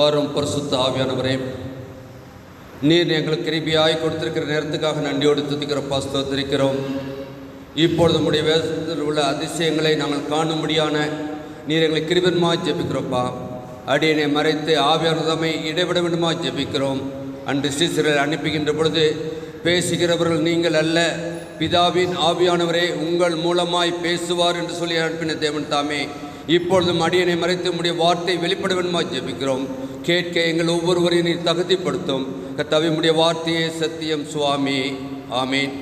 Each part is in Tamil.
வரும் பரிசுத்த ஆவியானவரே, நீர் எங்களுக்கு கிருபையாய் கொடுத்திருக்கிற நேரத்துக்காக நன்றியோடு துதிக்கிறப்பா, ஸ்தோத்திரிக்கிறோம். இப்பொழுது நம்முடைய வேதத்தில் உள்ள அதிசயங்களை நாங்கள் காணும்படியான நீர் எங்களை கிருபையாய் ஜெபிக்கிறோப்பா. அடியனை மறைத்து ஆவியானவரை இடைவிட வேண்டுமா ஜெபிக்கிறோம். அன்று சீசரை அனுப்புகின்ற பொழுது பேசுகிறவர்கள் நீங்கள் அல்ல, பிதாவின் ஆவியானவரே உங்கள் மூலமாய் பேசுவார் என்று சொல்லி அனுப்பின தேவன் தாமே. இப்பொழுதும் அடியனை மறைத்து நம்முடைய வார்த்தை வெளிப்பட வேண்டுமா ஜெபிக்கிறோம். கேட்க எங்கள் ஒவ்வொருவரையும் நீர் தகுதிப்படுத்தும். கர்த்தாவே, நம்முடைய வார்த்தையே சத்தியம் சுவாமி. ஆமீன்.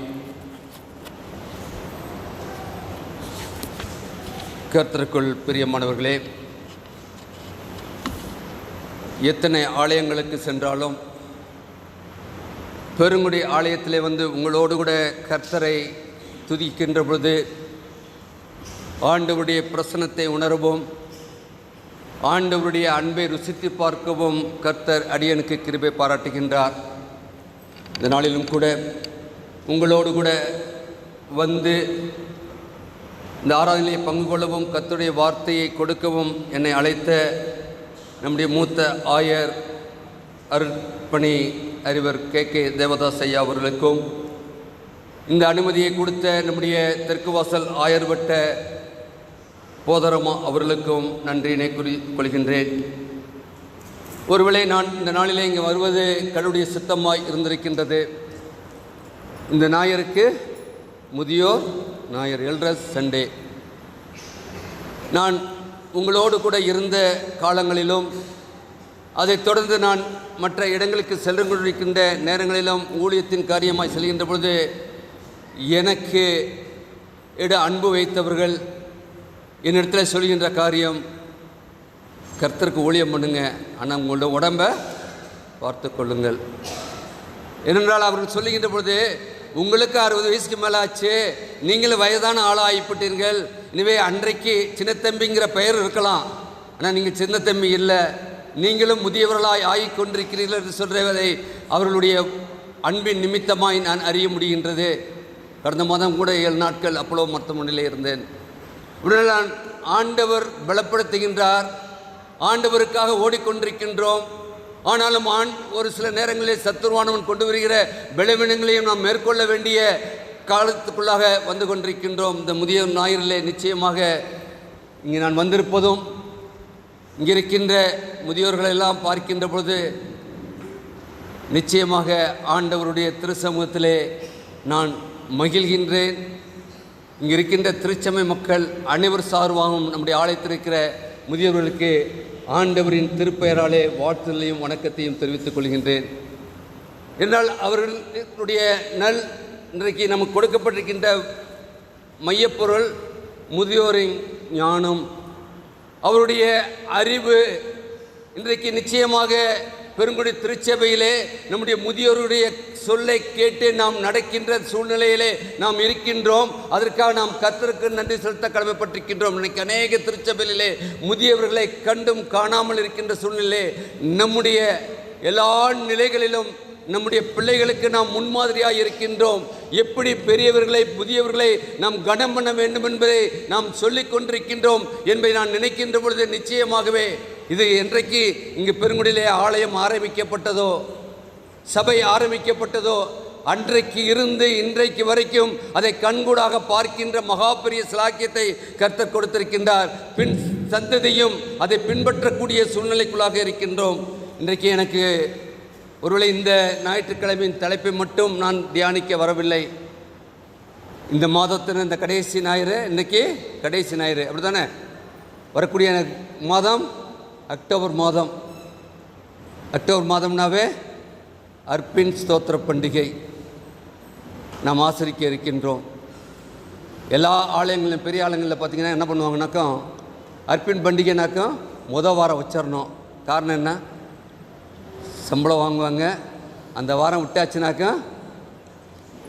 கர்த்தருக்குள் பிரியமானவர்களே, எத்தனை ஆலயங்களுக்கு சென்றாலும் பெருங்குடி ஆலயத்திலே வந்து உங்களோடு கூட கர்த்தரை துதிக்கின்ற பொழுது ஆண்டவருடைய பிரசன்னத்தை உணரவும், ஆண்டவருடைய அன்பை ருசித்து பார்க்கவும் கர்த்தர் அடியனுக்கு கிருபை பாராட்டுகின்றார். இந்த நாளிலும் கூட உங்களோடு கூட வந்து இந்த ஆராதனையை பங்கு கொள்ளவும் கர்த்தருடைய வார்த்தையை கொடுக்கவும் என்னை அழைத்த நம்முடைய மூத்த ஆயர் அருட்பணி அறிவர் கே தேவதாஸ் ஐயா அவர்களுக்கும், இந்த அனுமதியை கொடுத்த நம்முடைய தெற்குவாசல் ஆயர் வட்ட போதரமா அவர்களுக்கும் நன்றியினை கொள்கின்றேன். ஒருவேளை நான் இந்த நாளிலே இங்கே வருவது கடவுளுடைய சித்தமாய் இருந்திருக்கின்றது. இந்த ஞாயிறுக்கு முதியோர் ஞாயிறு, எல்ட்ரஸ் சண்டே, நான் உங்களோடு கூட இருந்த காலங்களிலும் அதைத் தொடர்ந்து நான் மற்ற இடங்களுக்கு சென்று கொண்டிருக்கின்ற நேரங்களிலும் ஊழியத்தின் காரியமாய் செல்கின்ற பொழுது எனக்கு அன்பு வைத்தவர்கள் என்னிடத்தில் சொல்கின்ற காரியம், கர்த்தருக்கு ஊழியம் பண்ணுங்க, ஆனால் உங்களோட உடம்பை பார்த்து கொள்ளுங்கள். ஏனென்றால் அவர்கள் சொல்லுகின்ற பொழுது, உங்களுக்கு 60 வயசுக்கு மேலே ஆச்சு, நீங்களும் வயதான ஆளாக ஆகிப்பட்டீர்கள், எனவே அன்றைக்கு சின்னத்தம்பிங்கிற பெயர் இருக்கலாம், ஆனால் நீங்கள் சின்னத்தம்பி இல்லை, நீங்களும் முதியவர்களாய் ஆகிக்கொண்டிருக்கிறீர்கள் என்று சொல்கிறதை அவர்களுடைய அன்பின் நிமித்தமாய் நான் அறிய முடிகின்றது. கடந்த மாதம் கூட 7 நாட்கள் அப்போலோ மருத்துவமனையில் இருந்தேன். உடனே நான் ஆண்டவர் பலப்படுத்துகின்றார், ஆண்டவருக்காக ஓடிக்கொண்டிருக்கின்றோம். ஆனாலும் ஒரு சில நேரங்களில் சத்துருவானவன் கொண்டு வருகிற பலவீனங்களையும் நாம் மேற்கொள்ள வேண்டிய காலத்துக்குள்ளாக வந்து கொண்டிருக்கின்றோம். இந்த முதிய ஞாயிறிலே நிச்சயமாக இங்கே நான் வந்திருப்பதும், இங்கே இருக்கின்ற முதியோர்களெல்லாம் பார்க்கின்ற பொழுது நிச்சயமாக ஆண்டவருடைய திருச்சமூகத்திலே நான் மகிழ்கின்றேன். இங்கே இருக்கின்ற திருச்சபை மக்கள் அனைவர் சார்பாகவும் நம்முடைய ஆலயத்தில் இருக்கிற முதியவர்களுக்கு ஆண்டவரின் திருப்பெயராலே வாழ்த்துதலையும் வணக்கத்தையும் தெரிவித்துக் கொள்கின்றேன். என்றால் அவர்களுடைய இன்றைக்கு நமக்கு கொடுக்கப்பட்டிருக்கின்ற மையப்பொருள் முதியோரின் ஞானம், அவருடைய அறிவு. இன்றைக்கு நிச்சயமாக பெருங்குடி திருச்சபையிலே நம்முடைய முதியோருடைய சொல்லை கேட்டு நாம் நடக்கின்ற சூழ்நிலையிலே நாம் இருக்கின்றோம். அதற்காக நாம் கர்த்தருக்கு நன்றி செலுத்த கடமைப்பட்டிருக்கின்றோம். இன்றைக்கு அநேக திருச்சபையிலே முதியவர்களை கண்டும் காணாமல் இருக்கின்ற சூழ்நிலை, நம்முடைய எல்லா நிலைகளிலும் நம்முடைய பிள்ளைகளுக்கு நாம் முன்மாதிரியாக இருக்கின்றோம். எப்படி பெரியவர்களை முதியவர்களை நாம் கனம் பண்ண வேண்டும் என்பதை நாம் சொல்லிக் கொண்டிருக்கின்றோம் என்பதை நான் நினைக்கின்ற பொழுது நிச்சயமாகவே இது என்றைக்கு இங்கு பெருங்குடியிலே ஆலயம் ஆரம்பிக்கப்பட்டதோ, சபை ஆரம்பிக்கப்பட்டதோ, அன்றைக்கு இருந்து இன்றைக்கு வரைக்கும் அதை கண்கூடாக பார்க்கின்ற மகா பெரிய சிலாக்கியத்தை கர்த்தர் கொடுத்திருக்கின்றார். பின் சந்ததியும் அதை பின்பற்றக்கூடிய சூழ்நிலைக்குள்ளாக இருக்கின்றோம். இன்றைக்கு எனக்கு ஒருவேளை இந்த ஞாயிற்றுக்கிழமையின் தலைப்பை மட்டும் நான் தியானிக்க வரவில்லை. இந்த மாதத்தின் இந்த கடைசி ஞாயிறு, இன்றைக்கி கடைசி ஞாயிறு, அப்படி தானே? வரக்கூடிய மாதம் அக்டோபர் மாதம். அக்டோபர் மாதம்னாவே அர்ப்பின் ஸ்தோத்திர பண்டிகை நாம் ஆசரிக்க இருக்கின்றோம். எல்லா ஆலயங்களிலும் பெரிய ஆலயங்களில் பார்த்திங்கன்னா என்ன பண்ணுவாங்கனாக்கா, அர்ப்பின் பண்டிகைனாக்கா வாரம் வச்சிடணும். காரணம் என்ன? சம்பளம் வாங்குவாங்க. அந்த வாரம் விட்டாச்சுனாக்கா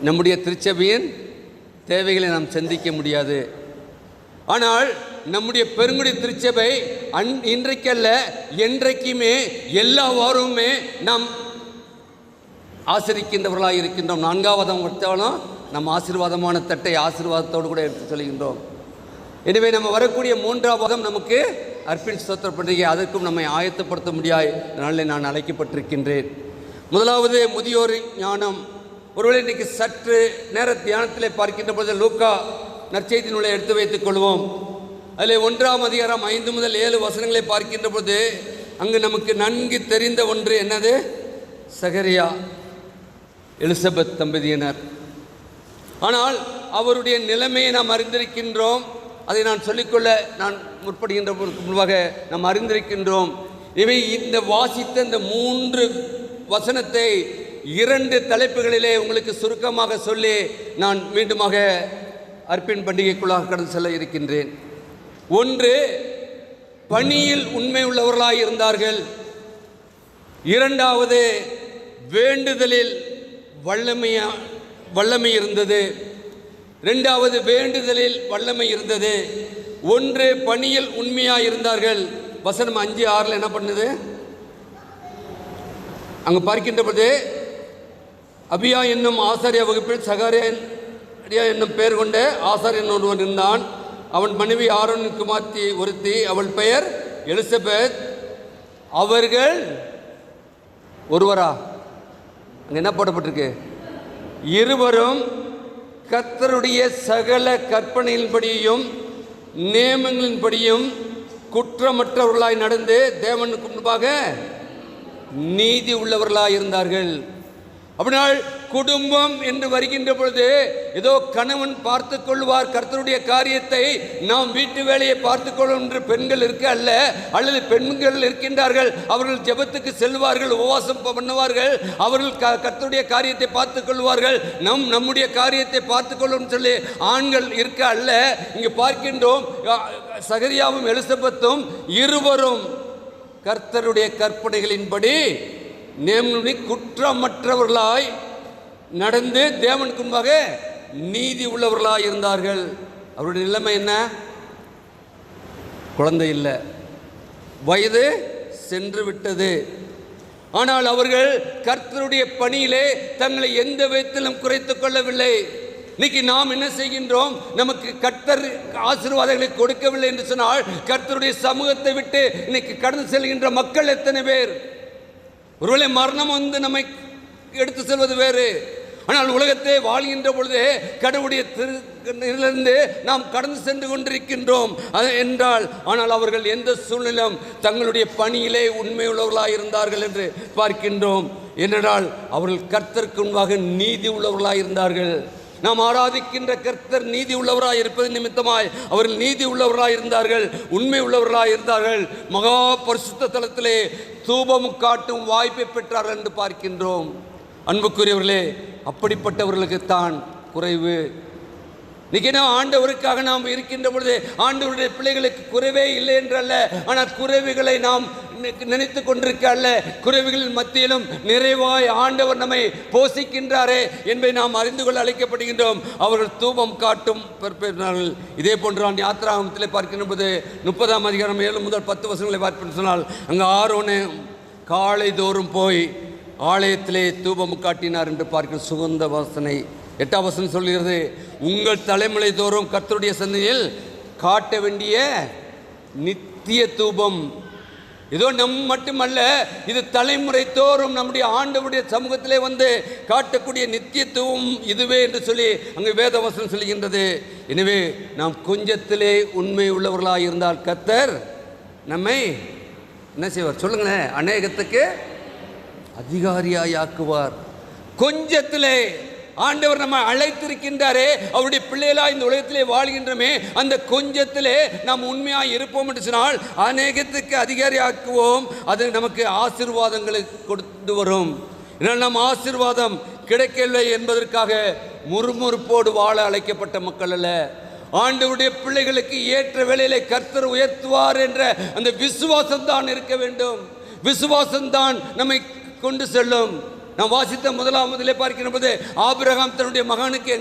நம்முடைய திருச்சபையின் தேவைகளை நாம் சந்திக்க முடியாது. ஆனால் நம்முடைய பெருங்குடி திருச்சபை இன்றைக்கல்ல என்றைக்குமே எல்லா வாரமுமே நாம் ஆசிரிக்கின்றவர்களாக இருக்கின்றோம். 4ஆம் வச்சாலும் நம்ம ஆசீர்வாதமான தட்டை ஆசீர்வாதத்தோடு கூட எடுத்து சொல்கின்றோம். எனவே நம்ம வரக்கூடிய 3ஆம் வாரம் நமக்கு அர்ப்பண ஸ்தோத்திர பண்டிகை, அதற்கும் நம்மை ஆயத்தப்படுத்த முடியாய் நாளில் நான் அழைக்கப்பட்டிருக்கின்றேன். முதலாவது முதியோர் ஞானம். ஒருவேளை இன்றைக்கு சற்று நேர தியானத்திலே பார்க்கின்ற பொழுது லூக்கா நற்செய்தி நூலை எடுத்து வைத்துக் கொள்வோம். அதில் 1ஆம் அதிகாரம் 5 முதல் 7 வசனங்களை பார்க்கின்ற பொழுது அங்கு நமக்கு நன்கு தெரிந்த ஒன்று என்னது? சகரியா எலிசபெத் தம்பதியினர். ஆனால் அவருடைய நிலைமையை நாம் அறிந்திருக்கின்றோம். அதை நான் சொல்லிக்கொள்ள நான் முற்படுகின்ற முன்பாக நாம் அறிந்திருக்கின்றோம். இவை இந்த வாசித்த இந்த 3 வசனத்தை 2 தலைப்புகளிலே உங்களுக்கு சுருக்கமாக சொல்லி நான் மீண்டுமாக அர்ப்பண பண்டிகைக்குள்ளாக கடந்து செல்ல இருக்கின்றேன். ஒன்று, பணியில் உண்மை உள்ளவர்களாய் இருந்தார்கள். 2வது, வேண்டுதலில் வல்லமை இருந்தது. 2வது, வேண்டுதலில் வல்லமை இருந்தது. 1, பணியில் உண்மையாக இருந்தார்கள். வசனம் 5, 6 என்ன பண்ணுது? அங்கு பார்க்கின்ற பொழுது அபியா என்னும் ஆசாரிய வகுப்பில் சகரியா என்னும் பெயர் கொண்ட ஆசாரியன் ஒருவன் இருந்தான். அவன் மனைவி ஆரோனின் குமார்த்தி ஒருத்தி, அவள் பெயர் எலிசபெத். அவர்கள் ஒருவரா? அங்கே என்ன போடப்பட்டிருக்கு? இருவரும் கர்த்தருடைய சகல கற்பனையின்படியும் நியமங்களின்படியும் குற்றமற்றவர்களாய் நடந்து தேவனுக்கு முன்பாக நீதி உள்ளவர்களாய் இருந்தார்கள். அப்படினால் குடும்பம் என்று வருகின்ற பொழுது ஏதோ கணவன் பார்த்து கொள்வார் கர்த்தருடைய காரியத்தை, நாம் வீட்டு வேலையை பார்த்து கொள்ளும் என்று பெண்கள் இருக்க அல்ல, அல்லது பெண்கள் இருக்கின்றார்கள், அவர்கள் ஜெபத்துக்கு செல்வார்கள், உபவாசம் பண்ணுவார்கள், அவர்கள் கர்த்தருடைய காரியத்தை பார்த்து கொள்வார்கள், நம்முடைய காரியத்தை பார்த்து கொள்ளும் சொல்லி ஆண்கள் இருக்க அல்ல. இங்கு பார்க்கின்றோம் சகரியாவும் எலிசபெத்தும் இருவரும் கர்த்தருடைய கற்பனைகளின்படி குற்றமற்றவர்களாய் நடந்து தேவனுக்கு முன்பாக நீதி உள்ளவர்களாய் இருந்தார்கள். அவருடைய நிலைமை என்ன? குழந்தை இல்லை, வயது சென்று விட்டது. ஆனால் அவர்கள் கர்த்தருடைய பணியிலே தங்களை எந்த விதத்திலும் குறைத்துக் கொள்ளவில்லை. இன்னைக்கு நாம் என்ன செய்கின்றோம்? நமக்கு கர்த்தர் ஆசீர்வாதங்களை கொடுக்கவில்லை என்று சொன்னால் கர்த்தருடைய சமூகத்தை விட்டு இன்னைக்கு கடந்து செல்கின்ற மக்கள் எத்தனை பேர்? ஒருவேளை மரணம் வந்து நம்மை எடுத்து செல்வது வேறு. ஆனால் உலகத்தை வாழ்கின்ற பொழுதே கடவுளுடைய திருலிருந்து நாம் கடந்து சென்று கொண்டிருக்கின்றோம் என்றால், ஆனால் அவர்கள் எந்த சூழ்நிலையும் தங்களுடைய பணியிலே உண்மை உள்ளவர்களாக இருந்தார்கள் என்று பார்க்கின்றோம். ஏனென்றால் அவர்கள் கர்த்தருக்கு முன்பாக நீதி உள்ளவர்களாக இருந்தார்கள். நாம் ஆராதிக்கின்ற கர்த்தர் நீதி உள்ளவராய் இருப்பது நிமித்தமாய் அவர்கள் நீதி உள்ளவராய் இருந்தார்கள், உண்மை உள்ளவர்களாய் இருந்தார்கள். மகா பரிசுத்த தலத்திலே தூபம் காட்டும் வாய்ப்பை பெற்றார்கள் என்று பார்க்கின்றோம். அன்புக்குரியவர்களே, அப்படிப்பட்டவர்களுக்குத்தான் குறைவு. இன்னைக்கு ஆண்டவருக்காக நாம் இருக்கின்ற பொழுது ஆண்டவருடைய பிள்ளைகளுக்கு குறைவே இல்லை என்றல்ல, ஆனால் குறைவுகளை நாம் நினைத்து கொண்டிருக்க அல்ல, குறைவுகளின் மத்தியிலும் நிறைவாய் ஆண்டவர் நம்மை போஷிக்கின்றாரே என்பதை நாம் அறிந்து கொள்ள அழைக்கப்படுகின்றோம். அவர்கள் தூபம் காட்டும் பெற்றார்கள். இதே போன்று யாத்திராகமத்திலே பார்க்கின்ற போது 30ஆம் அதிகாரம் 7 முதல் 10 வசனங்களை பார்ப்பேன் சொன்னால், அங்கே ஆரோனே காலை தோறும் போய் ஆலயத்திலே தூபம் காட்டினார் என்று பார்க்கிற சுகந்த வாசனை. 8ஆம் வசனம் சொல்கிறது, உங்கள் தலைமுறை தோறும் கர்த்தருடைய சந்நிதியில் காட்ட வேண்டிய நித்திய தூபம். இதோ மட்டுமல்ல, இது தலைமுறை தோறும் நம்முடைய ஆண்டவருடைய சமூகத்திலே வந்து காட்டக்கூடிய நித்தியத்துவம் இதுவே என்று சொல்லி அங்கு வேதவசனம் சொல்கின்றது. எனவே நாம் கொஞ்சத்திலே உண்மை உள்ளவர்களாக இருந்தால் கர்த்தர் நம்மை என்ன செய்வார் சொல்லுங்களேன்? அநேகத்துக்கு அதிகாரியாக்குவார். கொஞ்சத்திலே ஆண்டவர் நம்ம அழைத்திருக்கின்றாரே, அவருடைய பிள்ளைகளா இந்த உலகத்திலே வாழ்கின்றமே, அந்த கொஞ்சத்திலே நாம் உண்மையாக இருப்போம் என்று சொன்னால் அநேகத்துக்கு அதிகாரி ஆக்குவோம். அது நமக்கு ஆசீர்வாதங்களை கொடுத்து வரும். நம் ஆசீர்வாதம் கிடைக்கவில்லை என்பதற்காக முறுமுறுப்போடு வாழ அழைக்கப்பட்ட மக்கள் அல்ல. ஆண்டவருடைய பிள்ளைகளுக்கு ஏற்ற வேளையிலே கர்த்தர் உயர்த்துவார் என்ற அந்த விசுவாசம் தான் இருக்க வேண்டும். விசுவாசம்தான் நம்மை கொண்டு செல்லும். நாம் வாசித்த முதலாவதிலே பார்க்கிற போது ஆபிரகாம் தன்னுடைய மகனுக்கு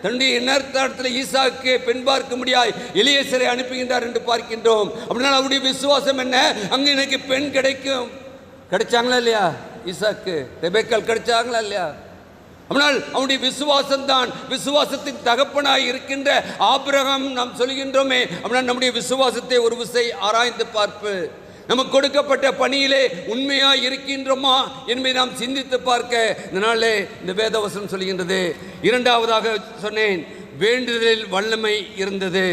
தன்னுடைய இனத்தாரத்தில் ஈசாக்கு பெண் பார்க்க முடியாய் எலியேசரை அனுப்புகின்றார் என்று பார்க்கின்றோம். அப்படின்னா அவருடைய விசுவாசம் என்ன? அங்கே எனக்கு பெண் கிடைக்கும். கிடைச்சாங்களா இல்லையா? ஈசாக்கு ரெபெக்காள் கிடைச்சாங்களா இல்லையா? ஆனால் அவனுடைய விசுவாசம்தான் விசுவாசத்தின் தகப்பனாய் இருக்கின்ற ஆபிரகாம் நாம் சொல்கின்றோமே. அப்படின்னா நம்முடைய விசுவாசத்தை ஒரு விசை ஆராய்ந்து பார்ப்பு. நமக்கு கொடுக்கப்பட்ட பணியிலே உண்மையாக இருக்கின்றோமா என்பதை நாம் சிந்தித்து பார்க்க இந்த நாளிலே இந்த வேதவசனம் சொல்கின்றது. இரண்டாவதாக சொன்னேன், வேண்டுதலில் வல்லமை இருந்தது.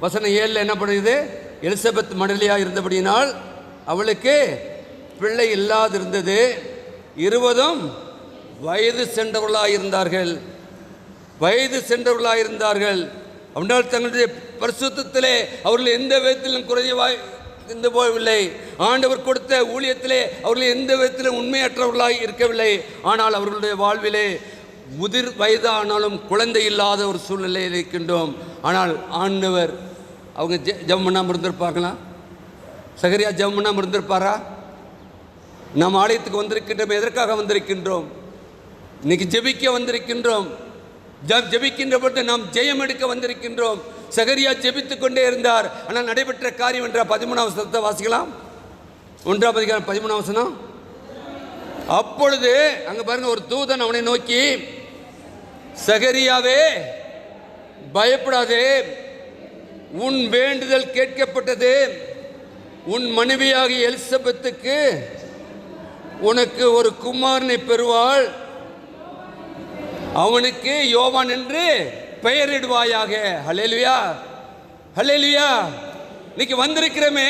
வசனம் 7 என்ன பண்ணுது? எலிசபெத் மடலியாக இருந்தபடியினால் அவளுக்கு பிள்ளை இல்லாதிருந்தது. 20 வயது சென்றவர்களாக இருந்தார்கள். அப்படினால் தங்களுடைய பரிசுத்தத்திலே அவர்கள் எந்த விதத்திலும் குறைவாய் இருந்து போகவில்லை. ஆண்டவர் கொடுத்த ஊழியத்திலே அவர்கள் எந்த விதத்திலும் உண்மையற்றவர்களாய் இருக்கவில்லை. ஆனால் அவர்களுடைய வாழ்விலே முதிர் வயதானாலும் குழந்தை இல்லாத ஒரு சூழ்நிலையில் இருக்கின்றோம். ஆனால் ஆண்டவர் அவங்க ஜெபம் பண்ணாமல் இருந்திருப்பாங்களா? சகரியா ஜெபம் பண்ணாமல் இருந்திருப்பாரா? நாம் ஆலயத்துக்கு வந்திருக்கின்றோம். எதற்காக வந்திருக்கின்றோம்? இன்னைக்கு ஜெபிக்க வந்திருக்கின்றோம். ஜெபிக்கின்ற பொழுது நாம் ஜெயம் எடுக்க வந்திருக்கின்றோம். சகரியா ஜெபித்துக் கொண்டே இருந்தார். ஆனால் நடைபெற்ற காரியம் என்ற 13ஆம் வசனத்தை வாசிக்கலாம். 1ஆம் அதிகாரம் 13ஆம் வசனம். அப்பொழுது அங்க பாருங்க, ஒரு தூதன் அவனை நோக்கி, சகரியாவே பயப்படாதே, உன் வேண்டுதல் கேட்கப்பட்டது. உன் மனைவியாகிய எலிசபெத்துக்கு உனக்கு ஒரு குமாரனை பெறுவாள். அவனுக்கு யோவான் என்று பெயரிடுவாயாக. ஹல்லேலூயா, ஹல்லேலூயா. இன்னைக்கு வந்திருக்கிறோமே,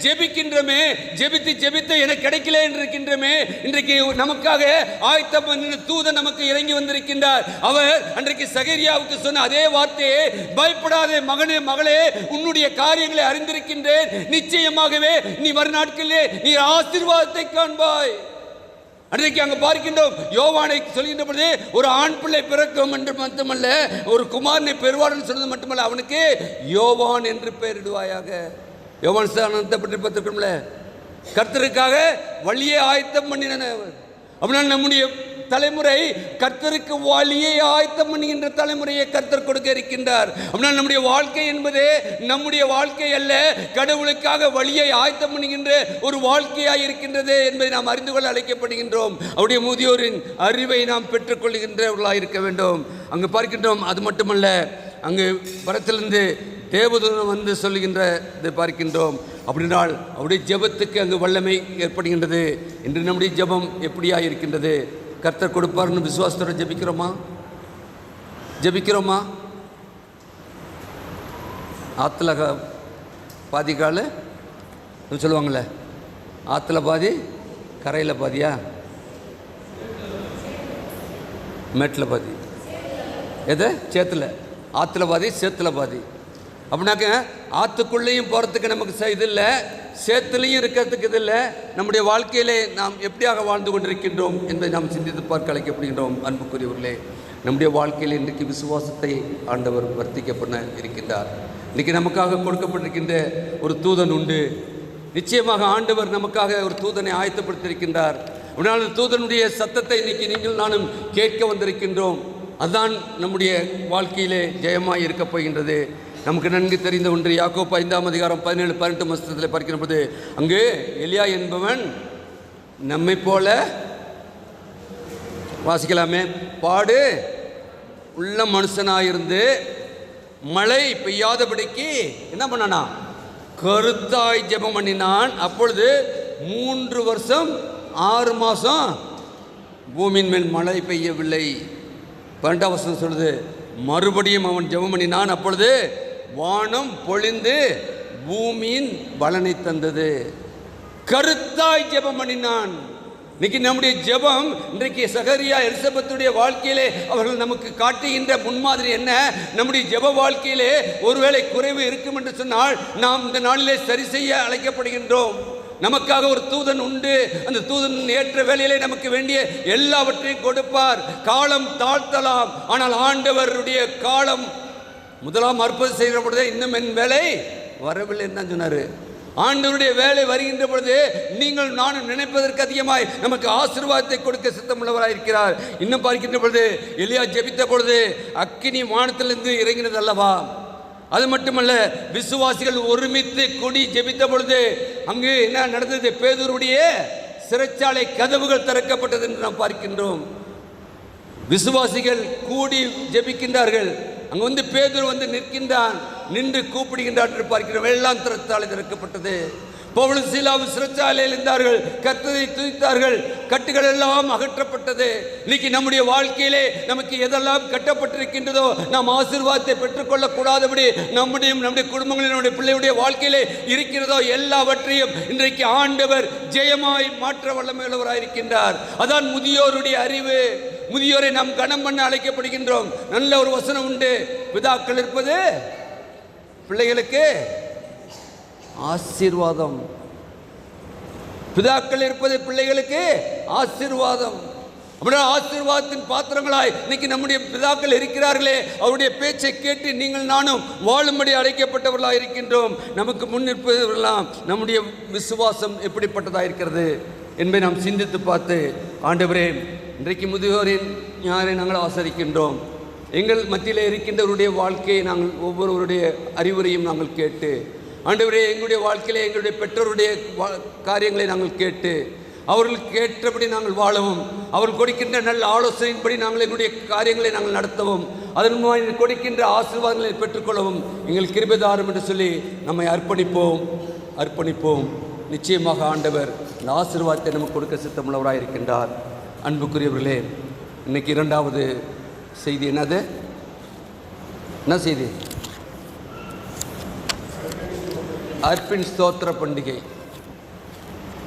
ஜெபிக்கின்றோமே, ஜெபித்து எனக்கு கிடைக்கல என்று இருக்கின்றோமே. இன்றைக்கு நமக்காக ஆயத்தம் பண்ணின தூதன் நமக்கு இறங்கி வந்திருக்கின்றார். அவர் அன்றைக்கு சகரியாவுக்கு சொன்ன அதே வார்த்தையை, பயப்படாதே மகனே மகளே, உன்னுடைய காரியங்களை அறிந்திருக்கின்றேன். நிச்சயமாகவே நீ வரும் நாட்களிலே நீ ஆசீர்வாதத்தை காண்பாய். அன்றைக்கு அங்கு பார்க்கின்றோம், யோவானை சொல்கின்ற பொழுது ஒரு ஆண் பிள்ளை பிறக்கும் என்று மட்டுமல்ல, ஒரு குமாரனை பெறுவார்னு சொன்னது மட்டுமல்ல, அவனுக்கு யோவான் என்று பெயரிடுவாயாக. யோவான் ஸ்நானத்தை பற்றி பார்த்திருக்கோம்ல, கர்த்தருக்காக வழியை ஆயத்தம் பண்ணினவர். அப்படின்னா நம்முடைய தலைமுறை கர்த்தருக்கு வழியை ஆயத்தம் பண்ணுகின்ற தலைமுறையை கர்த்தர் கொடுக்க இருக்கின்றார். அப்படின்னா நம்முடைய வாழ்க்கை என்பது நம்முடைய வாழ்க்கை அல்ல, கடவுளுக்காக வழியை ஆயத்தம் பண்ணுகின்ற ஒரு வாழ்க்கையாக இருக்கின்றது என்பதை நாம் அறிந்து கொள்ள அழைக்கப்படுகின்றோம். அவருடைய முதியோரின் அறிவை நாம் பெற்றுக்கொள்கின்றவர்களாக இருக்க வேண்டும். அங்கு பார்க்கின்றோம். அது மட்டுமல்ல, அங்கு பரத்திலிருந்து தேவதூதன் வந்து சொல்லுகின்றதை பார்க்கின்றோம். அப்படினால் அவருடைய ஜெபத்துக்கு அங்கு வல்லமை ஏற்படுகின்றது. இன்று நம்முடைய ஜெபம் எப்படியாக இருக்கின்றது? கர்த்தர் கொடுப்பார்னு விசுவாசத்தோட ஜெபிக்கிறோமா? ஆற்றுல பாதி கால் சொல்லுவாங்கள்ல, ஆற்றுல பாதி கரையில் பாதியா, மேட்டில் பாதி, எது சேத்துல, ஆற்றுல பாதி சேத்துல பாதி. அப்படின்னாக்க ஆற்றுக்குள்ளேயும் போகிறதுக்கு நமக்கு இது இல்லை, சேத்துலையும் இருக்கிறதுக்கு இது இல்லை. நம்முடைய வாழ்க்கையிலே நாம் எப்படியாக வாழ்ந்து கொண்டிருக்கின்றோம் என்பதை நாம் சிந்தித்து பார்க்க அழைக்கப்படுகின்றோம். அன்புக்குரியவர்களே, நம்முடைய வாழ்க்கையில் இன்றைக்கு விசுவாசத்தை ஆண்டவர் வர்த்திக்க பண்ண இருக்கின்றார். இன்றைக்கி நமக்காக கொடுக்கப்பட்டிருக்கின்ற ஒரு தூதன் உண்டு. நிச்சயமாக ஆண்டவர் நமக்காக ஒரு தூதனை ஆயத்தப்படுத்தியிருக்கின்றார். அதனால் தூதனுடைய சத்தத்தை இன்றைக்கி நீங்கள் நானும் கேட்க வந்திருக்கின்றோம். அதுதான் நம்முடைய வாழ்க்கையிலே ஜெயமாக இருக்கப் போகின்றது. நமக்கு நன்கு தெரிந்த ஒன்று, யாக்கோபு 5ஆம் அதிகாரம் 17-18 வசனத்தில் பார்க்கிற போது, அங்கு எலியா என்பவன் நம்மை போல வாசிக்கலாமே, பாடு உள்ள மனுஷனாயிருந்து மழை பெய்யாதபடிக்கு என்ன பண்ணானா, கருத்தாய் ஜெபம் பண்ணினான். அப்பொழுது 3 வருஷம் 6 மாதம் பூமியின் மேல் மழை பெய்யவில்லை. 12ஆம் வசனம் சொல்லுது, மறுபடியும் அவன் ஜெபம் பண்ணினான். அப்பொழுது வானம் பொழிந்து பூமியின் பலனை தந்தது. கருத்தாய் ஜெபம் பண்ணினான். இன்னைக்கு நம்முடைய ஜெபம், இன்றைக்கு சகரியா எலிசபெத்துடைய வாழ்க்கையிலே அவர்கள் நமக்கு காட்டுகின்ற முன்மாதிரி என்ன? நம்முடைய ஜெப வாழ்க்கையிலே ஒருவேளை குறைவு இருக்கும் என்று சொன்னால் நாம் இந்த நாளிலே சரி செய்ய அழைக்கப்படுகின்றோம். நமக்காக ஒரு தூதன் உண்டு. அந்த தூதன் ஏற்ற வேலையிலே நமக்கு வேண்டிய எல்லாவற்றையும் கொடுப்பார். காலம் தாழ்த்தலாம், ஆனால் ஆண்டவருடைய காலம் முதலாம் அற்புதம் செய்கிற பொழுதே இன்னும் என் வேலை வரவில்லைன்னு தான் சொன்னார். ஆண்டவருடைய வேலை வருகின்ற பொழுது நீங்கள் நானும் நினைப்பதற்கு அதிகமாய் நமக்கு ஆசீர்வாதத்தை கொடுக்க சித்தமுள்ளவராக இருக்கிறார். இன்னும் பார்க்கின்ற பொழுது எலியா ஜெபித்த பொழுது அக்கினி வானத்திலிருந்து இறங்கினது அல்லவா? அது மட்டுமல்ல, விசுவாசிகள் ஒருமித்து கூடி ஜெபித்த பொழுது அங்கு என்ன நடந்தது? பேதுருடைய சிறைச்சாலை கதவுகள் திறக்கப்பட்டது என்று நாம் பார்க்கின்றோம். விசுவாசிகள் கூடி ஜெபிக்கின்றார்கள். அங்க வந்து பேதுரு வந்து நிற்கின்றான், நின்று கூப்பிடுகின்றான் என்று பார்க்கிறோம். வெள்ளாம் திறத்தால் திறக்கப்பட்டது. பவுலும் சீலாவும் சிறைச்சாலையில் இருந்தார்கள், கர்த்தரை துதித்தார்கள், கட்டுகள் எல்லாம் அகற்றப்பட்டது. இன்னைக்கு நம்முடைய வாழ்க்கையிலே நமக்கு எதெல்லாம் கட்டப்பட்டிருக்கின்றதோ, நாம் ஆசீர்வாதத்தை பெற்றுக்கொள்ள கூடாதபடி நம்முடைய குடும்பங்களில் நம்முடைய பிள்ளையுடைய வாழ்க்கையிலே இருக்கிறதோ எல்லாவற்றையும் இன்றைக்கு ஆண்டவர் ஜெயமாய் மாற்ற வல்லமையுள்ளவராயிருக்கின்றார். அதான் முதியோருடைய அறிவு. முதியோரை நாம் கனம் பண்ண அழைக்கப்படுகின்றோம். நல்ல ஒரு வசனம் உண்டு, பிதாக்கள் இருப்பது பிள்ளைகளுக்கு ஆசீர்வாதம். பிதாக்கள் இருப்பது பிள்ளைகளுக்கு ஆசீர்வாதம். அப்படியே ஆசீர்வாதத்தின் பாத்திரங்களாய் இன்னைக்கு நம்முடைய பிதாக்கள் இருக்கிறார்களே, அவருடைய பேச்சை கேட்டு நீங்கள் நானும் வாழும்படி அழைக்கப்பட்டவர்களாக இருக்கின்றோம். நமக்கு முன் நிற்பதெல்லாம் நம்முடைய விசுவாசம் எப்படிப்பட்டதாக இருக்கிறது என்பதை நாம் சிந்தித்து பார்த்து, ஆண்டவரே இன்றைக்கு முதியோரின் ஞாயிறை நாங்கள் ஆசரிக்கின்றோம். எங்கள் மத்தியில் இருக்கின்றவருடைய வாழ்க்கையை நாங்கள் ஒவ்வொருவருடைய அறிவுரையும் நாங்கள் கேட்டு, ஆண்டவரே எங்களுடைய வாழ்க்கையிலே எங்களுடைய பெற்றோருடைய காரியங்களை நாங்கள் கேட்டு அவர்களுக்கு ஏற்றபடி நாங்கள் வாழவும், அவர்கள் கொடுக்கின்ற நல்ல ஆலோசனையின்படி நாங்கள் எங்களுடைய காரியங்களை நாங்கள் நடத்தவும், அதன் மூலம் கொடுக்கின்ற ஆசீர்வாதங்களை பெற்றுக்கொள்ளவும் எங்கள் கிருபை தாரும் என்று சொல்லி நம்மை அர்ப்பணிப்போம். நிச்சயமாக ஆண்டவர் இந்த ஆசீர்வாதத்தை நமக்கு கொடுக்க சித்தமுள்ளவராக இருக்கின்றார். அன்புக்குரியவர்களே, இன்னைக்கு இரண்டாவது செய்தி என்னது? என்ன செய்தி? அர்ப்பின் ஸ்தோத்திர பண்டிகை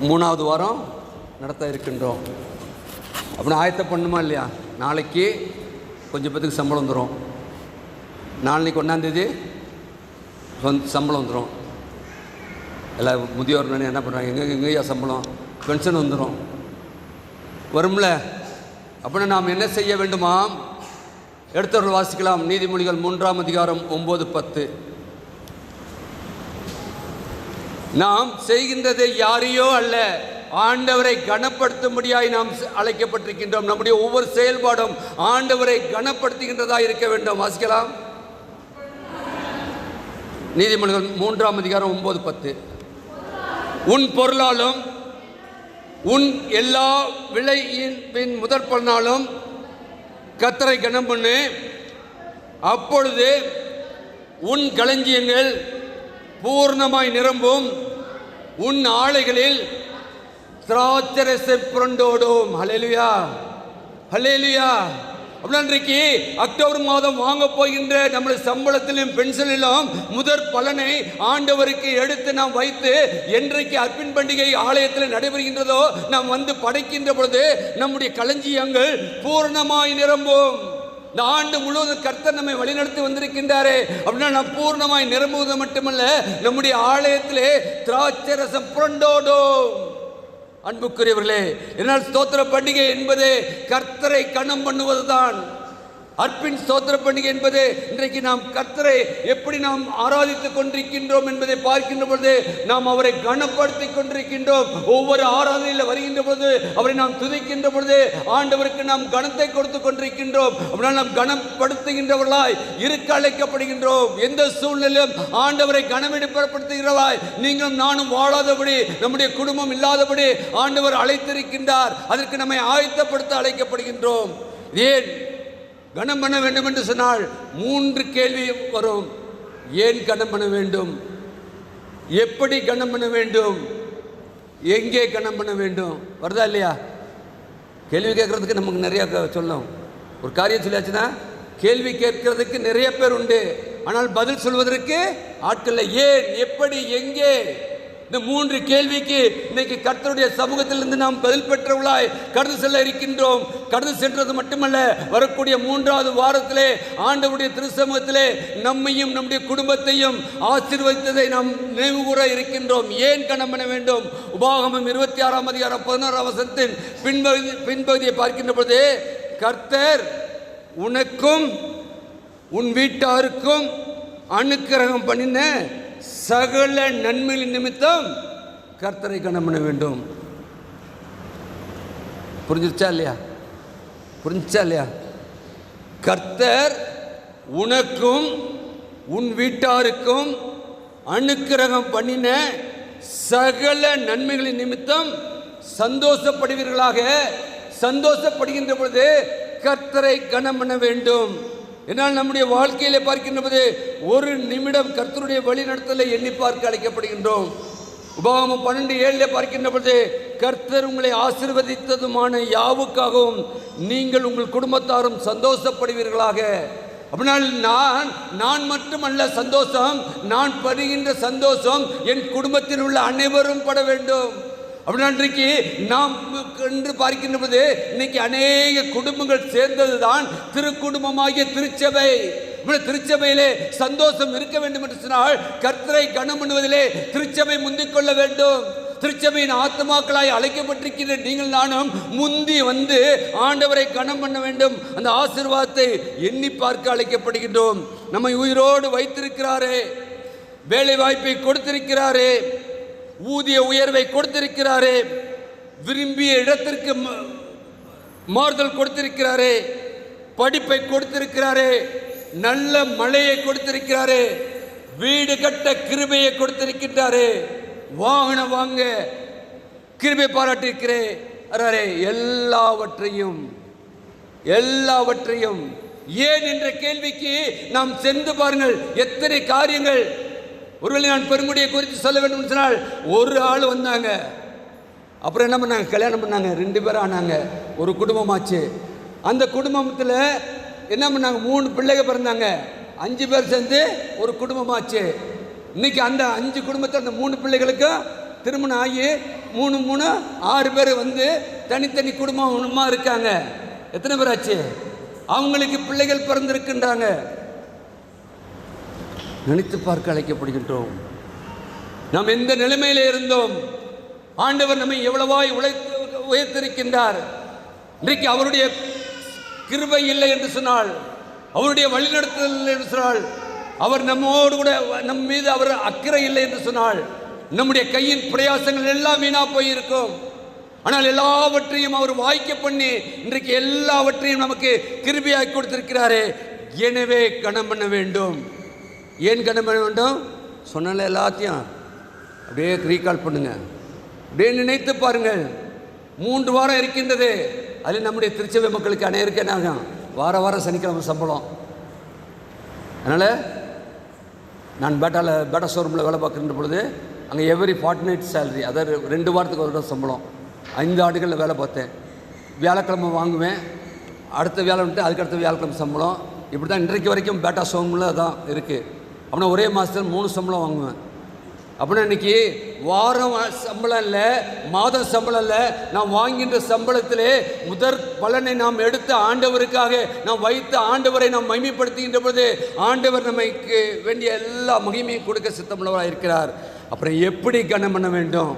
3வது வாரம் நடத்த இருக்கின்றோம். அப்படி ஆயத்தம் பண்ணுமா இல்லையா? நாளைக்கு கொஞ்சம் பேத்துக்கு சம்பளம் வந்துடும். நாளைக்கு 1ஆம் தேதி சம்பளம் வந்துடும். எல்லா முதியோர் என்ன பண்ணுறாங்க, எங்கேயா சம்பளம், பென்ஷன் வந்துடும், வரும்ல. அப்படின்னா நாம் என்ன செய்ய வேண்டுமா? எடுத்தவர்கள் வாசிக்கலாம். நீதிமொழிகள் 3ஆம் அதிகாரம் 9-10. நாம் செய்கின்றதை யாரையோ அல்ல, ஆண்டவரை கனப்படுத்தும்படியாய் நாம் அழைக்கப்பட்டிருக்கின்றோம். நம்முடைய ஒவ்வொரு செயல்பாடும் ஆண்டவரை கனப்படுத்துகின்றதாக இருக்க வேண்டும். வாசிக்கலாம். நீதிமொழிகள் 3ஆம் அதிகாரம் 9-10. உன் பொருளாலும் உன் எல்லா விளையின் முதற் பலனாலும் கர்த்தரை கனம் பண்ணு, அப்பொழுது உன் களஞ்சியங்கள் பூர்ணமாய் நிரம்பும், உன் ஆலைகளில் திராட்சரசை புரண்டோடும். ஹல்லேலூயா, ஹல்லேலூயா. அப்படின்னா இன்றைக்கு அக்டோபர் மாதம் வாங்க போகின்ற நம்முடைய சம்பளத்திலும் பென்ஷனிலும் முதற் பலனை ஆண்டவருக்கு எடுத்து நாம் வைத்து, என்றைக்கு அர்ப்பின் பண்டிகை ஆலயத்தில் நடைபெறுகின்றதோ நாம் வந்து படைக்கின்ற பொழுது நம்முடைய களஞ்சியங்கள் பூர்ணமாய் நிரம்பும். இந்த ஆண்டு முழுவதும் கர்த்தர் நம்மை வழிநடத்தி வந்திருக்கின்றாரே, அப்படின்னா நாம் பூர்ணமாய் நிரம்புவது மட்டுமல்ல, நம்முடைய ஆலயத்திலே திராட்சரசம் புரண்டோடும். அன்புக்குரியவர்களே, என்னால் ஸ்தோத்திர பண்டிகை என்பது கர்த்தரை கனம் பண்ணுவதுதான். அர்ப்பின் ஸ்தோத்திர பண்டிகை என்பது இன்றைக்கு நாம் கர்த்தரை எப்படி நாம் ஆராதித்துக் கொண்டிருக்கின்றோம் என்பதை பார்க்கின்ற பொழுது நாம் அவரை கனப்படுத்தி கொண்டிருக்கின்றோம். ஒவ்வொரு ஆராதனையில் வருகின்ற பொழுது அவரை நாம் துதிக்கின்ற பொழுது ஆண்டவருக்கு நாம் கனத்தை கொடுத்து கொண்டிருக்கின்றோம். அப்படினால் நாம் கனப்படுத்துகின்றவர்களாய் இருக்க அழைக்கப்படுகின்றோம். எந்த சூழ்நிலையும் ஆண்டவரை கனமெடுப்படுத்துகிறவர்களாய் நீங்களும் நானும் வாழாதபடி, நம்முடைய குடும்பம் இல்லாதபடி ஆண்டவர் அழைத்திருக்கின்றார். அதற்கு நம்மை ஆயத்தப்படுத்த அழைக்கப்படுகின்றோம். ஏன் கனம் பண்ண வேண்டும் என்று சொன்னால் 3 கேள்வி வரும். ஏன் கனம் பண்ண வேண்டும், எப்படி கனம் பண்ண வேண்டும், எங்கே கனம் பண்ண வேண்டும், வருதா இல்லையா? கேள்வி கேட்கறதுக்கு நமக்கு நிறைய சொல்லணும். ஒரு காரியம் சொல்லியாச்சுன்னா கேள்வி கேட்கறதுக்கு நிறைய பேர் உண்டு, ஆனால் பதில் சொல்வதற்கு ஆட்கள். ஏன், எப்படி, எங்கே, இந்த 3 கேள்விக்கு இன்னைக்கு கர்த்தருடைய சமூகத்திலிருந்து நாம் பதில் பெற்றவர்களாய் கடந்து செல்ல இருக்கின்றோம். கடந்து சென்றது மட்டுமல்ல, வரக்கூடிய 3வது வாரத்திலே ஆண்டவருடைய திருச்சமூகத்திலே நம்மையும் நம்முடைய குடும்பத்தையும் ஆசீர்வதித்ததை நாம் நினைவு கூற இருக்கின்றோம். ஏன் கனம் பண்ண வேண்டும்? உபாகமம் 26ஆம் அதிகாரம் 16ஆம் வசனத்தின் பின்பகுதியை பார்க்கின்ற பொழுது, கர்த்தர் உனக்கும் உன் வீட்டாருக்கும் அனுக்கிரகம் பண்ணின சகல நன்மைகளின் நிமித்தம் கர்த்தரை கனம் பண்ண வேண்டும். புரிஞ்சிருச்சா இல்லையா? புரிஞ்சிச்சா இல்லையா? கர்த்தர் உனக்கும் உன் வீட்டாருக்கும் அனுக்கிரகம் பண்ணின சகல நன்மைகளின் நிமித்தம் சந்தோஷப்படுவீர்களாக. சந்தோஷப்படுகின்ற பொழுது கர்த்தரை கனம் பண்ண வேண்டும். என்னால் நம்முடைய வாழ்க்கையிலே பார்க்கின்ற போது ஒரு நிமிடம் கர்த்தருடைய வழி நடத்தலை எண்ணி பார்க்க அழைக்கப்படுகின்றோம். உபாகமம் 12:7 பார்க்கின்ற பொழுது கர்த்தர் உங்களை ஆசீர்வதித்ததுமான யாவுக்காகவும் நீங்கள் உங்கள் குடும்பத்தாரும் சந்தோஷப்படுவீர்களாக. அப்படினால் நான் மட்டுமல்ல சந்தோஷம், நான் படுகின்ற சந்தோஷம் என் குடும்பத்தில் உள்ள அனைவரும் பட வேண்டும். அப்படின்னா இன்றைக்கு நாம் என்று பார்க்கின்ற போது இன்னைக்கு அநேக குடும்பங்கள் சேர்ந்தது தான் திருக்குடும்பமாகிய திருச்சபை. திருச்சபையிலே சந்தோஷம் இருக்க வேண்டும் என்று சொன்னால் கர்த்தரை கனம் பண்ணுவதிலே திருச்சபை முந்திக் கொள்ள வேண்டும். திருச்சபையின் ஆத்மாக்களாய் அழைக்கப்பட்டிருக்கின்ற நீங்கள் நானும் முந்தி வந்து ஆண்டவரை கனம் பண்ண வேண்டும். அந்த ஆசீர்வாதத்தை எண்ணி பார்க்க அழைக்கப்படுகின்றோம். நம்மை உயிரோடு வைத்திருக்கிறாரே, வேலை வாய்ப்பை கொடுத்திருக்கிறாரே, ஊதிய உயர்வை கொடுத்திருக்கிறாரே, விரும்பிய இடத்திற்கு மாறுதல் கொடுத்திருக்கிறாரே, படிப்பை கொடுத்திருக்கிறாரே, நல்ல மழையை கொடுத்திருக்கிறாரே, வீடு கட்ட கிருபையை கொடுத்திருக்கின்றாரே, வாகனம் வாங்க கிருபை பாராட்டியிருக்கிறே. எல்லாவற்றையும் ஏன் என்ற கேள்விக்கு நாம் சென்று பாருங்கள். எத்தனை காரியங்கள். ஒருவேளை நான் பெருங்குடியை குறித்து சொல்ல வேண்டும் சொன்னால் ஒரு ஆள் வந்தாங்க, அப்புறம் என்ன பண்ணாங்க, கல்யாணம் பண்ணாங்க, 2 பேரும் ஆனாங்க, ஒரு குடும்பமாச்சு. அந்த குடும்பத்தில் என்ன பண்ணாங்க, 3 பிள்ளைங்க பிறந்தாங்க, 5 பேர் சேர்ந்து ஒரு குடும்பமாச்சு. இன்னைக்கு அந்த 5 குடும்பத்தில் அந்த 3 பிள்ளைகளுக்கும் திருமணம் ஆகி 3 6 பேர் வந்து தனித்தனி குடும்பமாக இருக்காங்க. எத்தனை பேர் ஆச்சு? அவங்களுக்கு பிள்ளைகள் பிறந்திருக்கின்றாங்க. நினைத்து பார்க்க அழைக்கப்படுகின்றோம். நாம் எந்த நிலைமையில இருந்தோம், ஆண்டவர் நம்மை எவ்வளவாய் உயர்த்திருக்கின்றார். இன்றைக்கு அவருடைய கிருபை இல்லை என்று சொன்னால், அவருடைய வழிநடத்துதல் இல்லை என்று சொன்னால், அவர் நம்மோடு கூட நம் மீது அவர் அக்கறை இல்லை என்று சொன்னால், நம்முடைய கையின் பிரயாசங்கள் எல்லாம் வீணா போயிருக்கும். ஆனால் எல்லாவற்றையும் அவர் வாய்க்க பண்ணி இன்றைக்கு எல்லாவற்றையும் நமக்கு கிருபையாய் கொடுத்திருக்கிறாரே. எனவே கனம் பண்ண வேண்டும். ஏன் கனம் பண்ண வேண்டும் சொன்னால எல்லாத்தையும் அப்படியே ரீகால் பண்ணுங்க, அப்படியே நினைத்து பாருங்கள். 3 வாரம் இருக்கின்றது. அதில் நம்முடைய திருச்சபை மக்களுக்கு அனைவருக்கு என்ன ஆகும், வாரம் சனிக்கிழமை சம்பளம். அதனால் நான் பேட்டா ஷோரூமில் வேலை பார்க்குற பொழுது அங்கே எவ்ரி ஃபார்ட்நைட் சேலரி, அதாவது 2 வாரத்துக்கு ஒரு தடவை சம்பளம். 5 ஆண்டுகளில் வேலை பார்த்தேன். வியாழக்கிழமை வாங்குவேன், அடுத்த வேலை வந்துட்டு அதுக்கு அடுத்த வியாழக்கிழமை சம்பளம். இப்படி தான் இன்றைக்கு வரைக்கும் பேட்டா ஷோரூமில் தான் இருக்குது. அப்படின்னா ஒரே மாதத்தில் 3 சம்பளம் வாங்குவேன். அப்படின்னா இன்றைக்கி வாரம் சம்பளம் இல்லை, மாதம் சம்பளம் இல்லை, நாம் வாங்கின்ற சம்பளத்திலே முதற் பலனை நாம் எடுத்து ஆண்டவருக்காக நாம் வைத்து ஆண்டவரை நாம் மகிமைப்படுத்துகின்ற பொழுது ஆண்டவர் நமக்கு வேண்டிய எல்லா மகிமையும் கொடுக்க சித்தமுள்ளவராக இருக்கிறார். அப்புறம் எப்படி கனம் பண்ண வேண்டும்,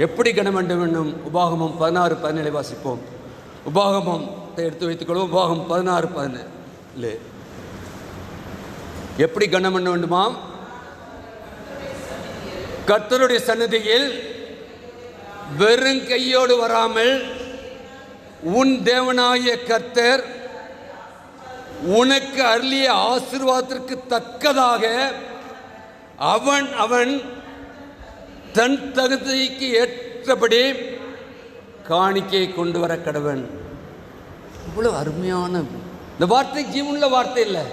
எப்படி கனம் பண்ண வேண்டும்? உபாகமம் 16:17 வாசிப்போம். உபாகமத்தை எடுத்து வைத்துக்கொள்வோம். உபாகமம் 16:17 எப்படி கனம் பண்ண வேண்டுமா? கர்த்தருடைய சன்னதியில் வெறும் கையோடு வராமல் உன் தேவனாகிய கர்த்தர் உனக்கு அருளிய ஆசீர்வாதத்திற்கு தக்கதாக அவன் தன் தகுதிக்கு ஏற்றபடி காணிக்கையை கொண்டு வர கடவன். இவ்வளவு அருமையான இந்த வார்த்தை ஜீவனுள்ள வார்த்தை இல்லை.